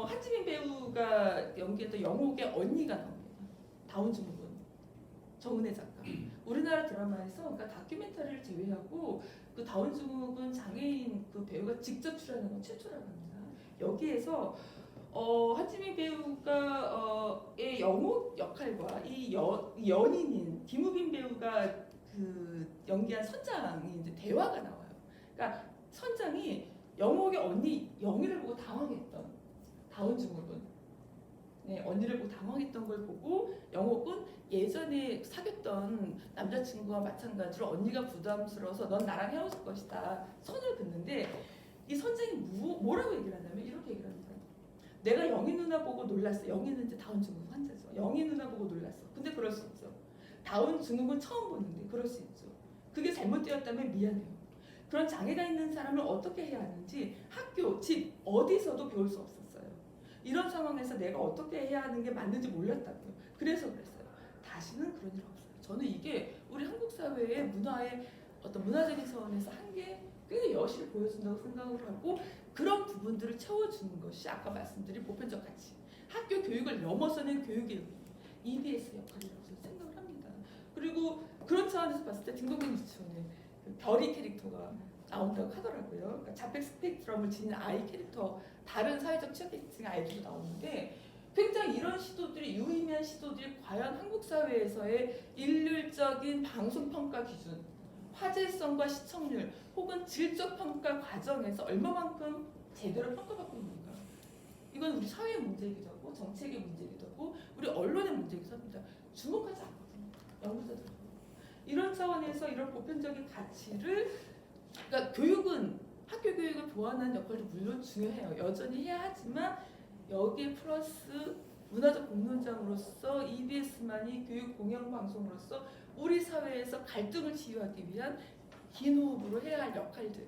한지민 배우가 연기했던 영옥의 언니가 나옵니다. 다운 증후군 정은혜 작가. 우리나라 드라마에서 그러니까 다큐멘터리를 제외하고 그 다운 증후군 장애인 그 배우가 직접 출연하는 건 최초라고 합니다. 여기에서 한지민 배우가 의 영옥 역할과 이 연인인 김우빈 배우가 그 연기한 선장이 이제 대화가 나와요. 그러니까 선장이 영옥의 언니 영희를 보고 당황했던 다운 증후군 언니를 보고 당황했던 걸 보고 영옥은 예전에 사귀었던 남자친구와 마찬가지로 언니가 부담스러워서 넌 나랑 헤어질 것이다 선을 긋는데 이 선생이 뭐라고 얘기를 하냐면 이렇게 얘기를 합니다. 내가 영희 누나 보고 놀랐어. 영희는 이제 다운 증후군 환자죠. 영희 누나 보고 놀랐어. 근데 그럴 수 있죠. 다운 증후군 처음 보는데 그럴 수 있죠. 그게 잘못되었다면 미안해요. 그런 장애가 있는 사람을 어떻게 해야 하는지 학교, 집 어디서도 배울 수 없었어요. 이런 상황에서 내가 어떻게 해야 하는 게 맞는지 몰랐다고요. 그래서 그랬어요. 다시는 그런 일 없어요. 저는 이게 우리 한국 사회의 문화의 어떤 문화적인 차원에서 한계 굉장히 여실히 보여준다고 생각을 하고 그런 부분들을 채워주는 것이 아까 말씀드린 보편적 가치 학교 교육을 넘어서는 교육의 EBS 역할이라고 저는 생각을 합니다. 그리고 그런 차원에서 봤을 때 등록금 유치원에 그 별이 캐릭터가 나온다고 하더라고요. 그러니까 자폐 스펙트럼을 지닌 아이 캐릭터 다른 사회적 취약계층의 아이들도 나오는데 굉장히 이런 시도들이 유의미한 시도들이 과연 한국 사회에서의 일률적인 방송 평가 기준 화제성과 시청률 혹은 질적 평가 과정에서 얼마만큼 제대로 평가받고 있는가. 이건 우리 사회의 문제이기도 하고 정책의 문제이기도 하고 우리 언론의 문제이기도 합니다. 주목하지 않거든요. 연구자들. 이런 차원에서 이런 보편적인 가치를 그러니까 교육은 학교 교육을 보완하는 역할도 물론 중요해요. 여전히 해야 하지만 여기에 플러스 문화적 공론장으로서 EBS만이 교육 공영 방송으로서 우리 사회에서 갈등을 치유하기 위한 긴 호흡으로 해야 할 역할들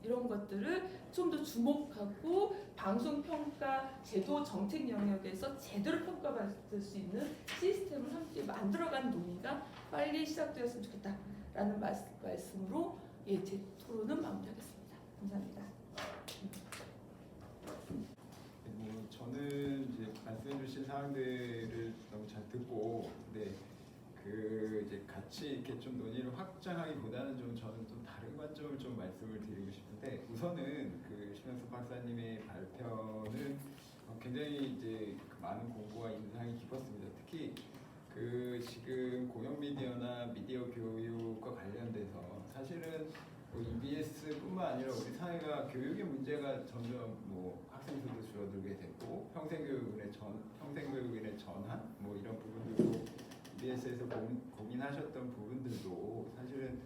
이런 것들을 좀 더 주목하고 방송 평가 제도 정책 영역에서 제대로 평가받을 수 있는 시스템을 함께 만들어가는 논의가 빨리 시작되었으면 좋겠다라는 말씀으로 제 토론은 마무리하겠습니다. 감사합니다. 저는 이제 말씀해주신 사항들을 너무 잘 듣고, 근데 그 이제 같이 이렇게 좀 논의를 확장하기보다는 저는 좀 다른 관점을 좀 말씀을 드리고 싶은데, 우선은 그 심영섭 박사님의 발표는 굉장히 이제 많은 공부와 인상이 깊었습니다. 특히 그 지금 공영 미디어나 미디어 교육과 관련돼서 사실은 EBS뿐만 아니라 우리 사회가 교육의 문제가 점점 학생 수도 줄어들게 됐고 평생교육인의 전환 이런 부분들도 EBS에서 고민하셨던 부분들도 사실은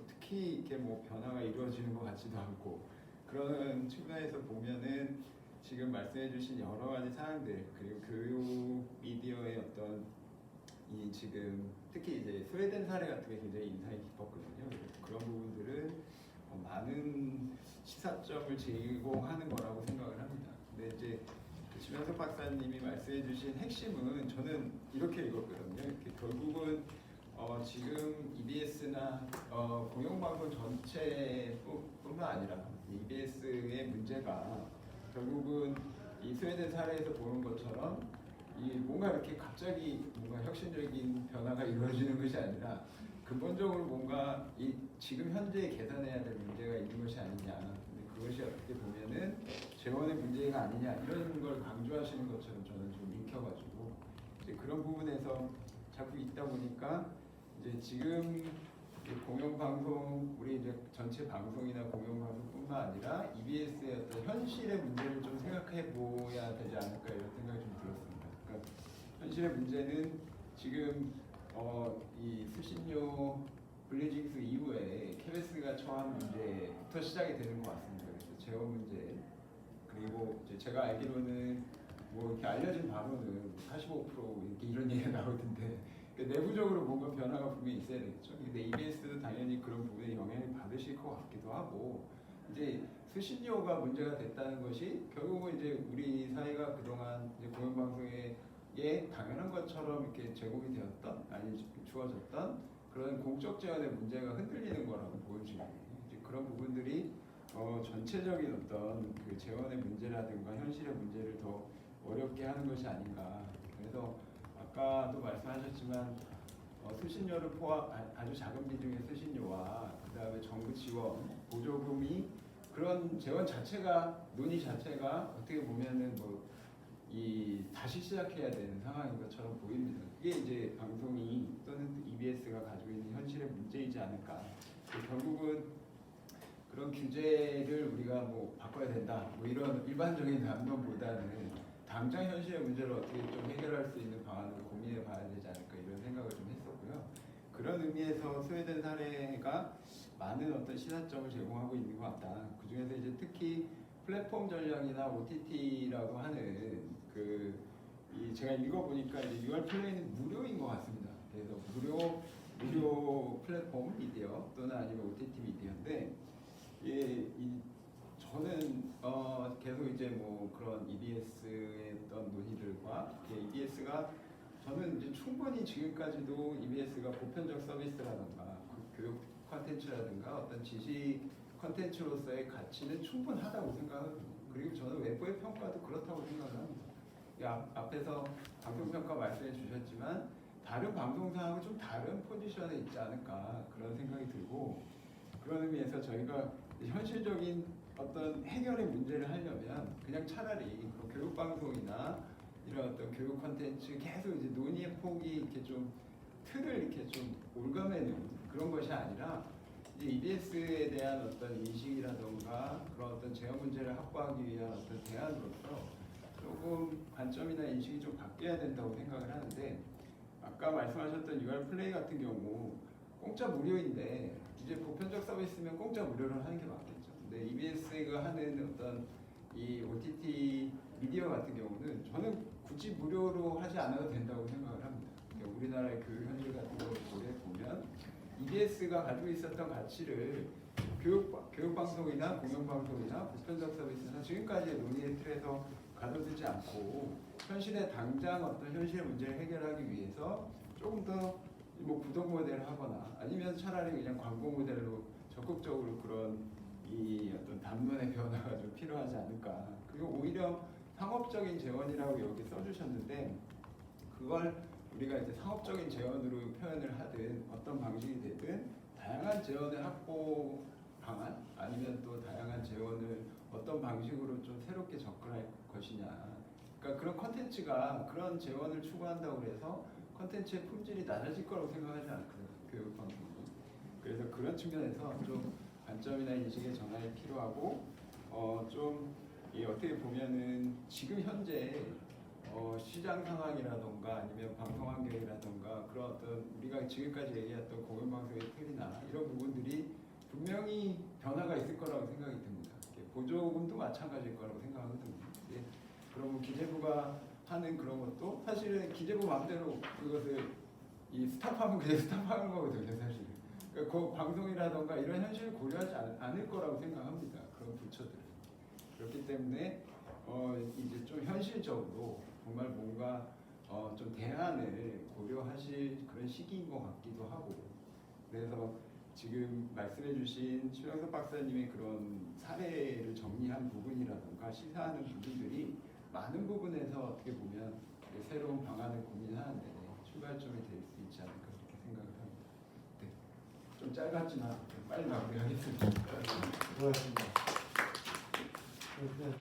특히 이렇게 변화가 이루어지는 것 같지도 않고 그런 측면에서 보면은 지금 말씀해주신 여러 가지 사항들 그리고 교육 미디어의 어떤 이 지금 특히 이제 스웨덴 사례 같은 게 굉장히 인상이 깊었거든요. 그런 부분들은 많은 시사점을 제공하는 거라고 생각을 합니다. 근데 이제 심영섭 박사님이 말씀해주신 핵심은 저는 이렇게 읽었거든요. 이렇게 결국은 지금 EBS나 공영방송 전체뿐만 아니라 EBS의 문제가 결국은 이 스웨덴 사례에서 보는 것처럼 이 뭔가 이렇게 갑자기 뭔가 혁신적인 변화가 이루어지는 것이 아니라 근본적으로 뭔가 이 지금 현재 개선해야 될 문제가 있는 것이 아니냐. 근데 그것이 어떻게 보면은 재원의 문제가 아니냐 이런 걸 강조하시는 것처럼 저는 좀 읽혀가지고 이제 그런 부분에서 자꾸 있다 보니까 이제 지금 공영방송 우리 이제 전체 방송이나 공영방송뿐만 아니라 EBS의 어떤 현실의 문제를 좀 생각해 보아야 되지 않을까 이런 생각이 좀 들었습니다. 그러니까 현실의 문제는 지금 이 수신료 블리징스 이후에 KBS가 처한 문제부터 시작이 되는 것 같습니다. 그래서 재원 문제 그리고 이제 제가 알기로는 뭐 이렇게 알려진 바로는 45% 이렇게 이런 얘기가 나오던데 내부적으로 뭔가 변화가 분명히 있어야 되겠죠. 근데 EBS도 당연히 그런 부분에 영향을 받으실 것 같기도 하고 이제 수신료가 문제가 됐다는 것이 결국은 이제 우리 사회가 그동안 이제 공영방송에 당연한 것처럼 이렇게 제공이 되었던 아니 주어졌던 그런 공적 재원의 문제가 흔들리는 거라고 보여지고 이제 그런 부분들이 전체적인 어떤 그 재원의 문제라든가 현실의 문제를 더 어렵게 하는 것이 아닌가. 그래서 아까도 말씀하셨지만 수신료를 포함 아주 작은 비중의 수신료와 그다음에 정부 지원 보조금이 그런 재원 자체가 논의 자체가 어떻게 보면은 뭐 이 다시 시작해야 되는 상황인 것처럼 보입니다. 그게 이제 방송이 또는 EBS가 가지고 있는 현실의 문제이지 않을까. 결국은 그런 규제를 우리가 뭐 바꿔야 된다. 뭐 이런 일반적인 담론보다는 당장 현실의 문제를 어떻게 좀 해결할 수 있는 방안을 고민해 봐야 되지 않을까 이런 생각을 좀 했었고요. 그런 의미에서 스웨덴 사례가 많은 어떤 시사점을 제공하고 있는 것 같다. 그 중에서 이제 특히 플랫폼 전략이나 OTT라고 하는 제가 읽어보니까 이제 UR 플레이는 무료인 것 같습니다. 그래서 무료 플랫폼 미디어 또는 아니면 OTT 미디어인데 저는 계속 이제 뭐 그런 EBS의 어떤 논의들과 EBS가 저는 이제 충분히 지금까지도 EBS가 보편적 서비스라든가 교육 컨텐츠라든가 어떤 지식 컨텐츠로서의 가치는 충분하다고 생각하거든요. 그리고 저는 외부의 평가도 그렇다고 생각을 합니다. 앞에서 방송평가 말씀해 주셨지만 다른 방송사하고 좀 다른 포지션에 있지 않을까 그런 생각이 들고 그런 의미에서 저희가 현실적인 어떤 해결의 문제를 하려면 그냥 차라리 교육방송이나 이런 어떤 교육 콘텐츠 계속 이제 논의의 폭이 이렇게 좀 틀을 이렇게 좀 올가매는 그런 것이 아니라 이제 EBS에 대한 어떤 인식이라던가 그런 어떤 재원 문제를 확보하기 위한 어떤 대안으로서 조금 관점이나 인식이 좀 바뀌어야 된다고 생각을 하는데 아까 말씀하셨던 UR 플레이 같은 경우 공짜 무료인데 이제 보편적 서비스면 공짜 무료로 하는 게 맞겠죠. 근데 EBS가 하는 어떤 이 OTT 미디어 같은 경우는 저는 굳이 무료로 하지 않아도 된다고 생각을 합니다. 그러니까 우리나라의 교육 현실 같은 걸 보면 EBS가 가지고 있었던 가치를 교육방송이나 공영방송이나 보편적 서비스나 지금까지의 논의의 틀에서 가둬두지 않고 현실에 당장 어떤 현실의 문제를 해결하기 위해서 조금 더 뭐 구독 모델을 하거나 아니면 차라리 그냥 광고 모델로 적극적으로 그런 이 어떤 담론의 변화가 좀 필요하지 않을까. 그리고 오히려 상업적인 재원이라고 여기 써주셨는데 그걸 우리가 이제 상업적인 재원으로 표현을 하든 어떤 방식이 되든 다양한 재원의 확보 방안 아니면 또 다양한 재원을 어떤 방식으로 좀 새롭게 접근할 것이냐. 그러니까 그런 컨텐츠가 그런 재원을 추구한다고 해서 컨텐츠의 품질이 낮아질 거라고 생각하지 않거든요. 교육방송이. 그래서 그런 측면에서 좀 관점이나 인식의 전환이 필요하고 좀 어떻게 보면은 지금 현재 시장 상황이라던가 아니면 방송 환경이라던가 그런 어떤 우리가 지금까지 얘기했던 공영방송의 틀이나 이런 부분들이 분명히 변화가 있을 거라고 생각이 듭니다. 보조금도 마찬가지일 거라고 생각하거든요. 그러면 기재부가 하는 그런 것도 사실은 기재부 마음대로 그것을 스탑하면 그냥 스탑하는 거거든요, 사실은. 그러니까 그 방송이라던가 이런 현실을 고려하지 않을 거라고 생각합니다. 그런 부처들은. 그렇기 때문에 이제 좀 현실적으로 정말 뭔가 좀 대안을 고려하실 그런 시기인 것 같기도 하고 그래서 지금 말씀해주신 심영석 박사님의 그런 사례를 정리한 부분이라든가 시사하는 부분들이 많은 부분에서 어떻게 보면 새로운 방안을 고민하는 데 출발점이 될 수 있지 않을까 그렇게 생각을 합니다. 네. 좀 짧았지만 빨리 마무리하겠습니다. 고맙습니다. 네.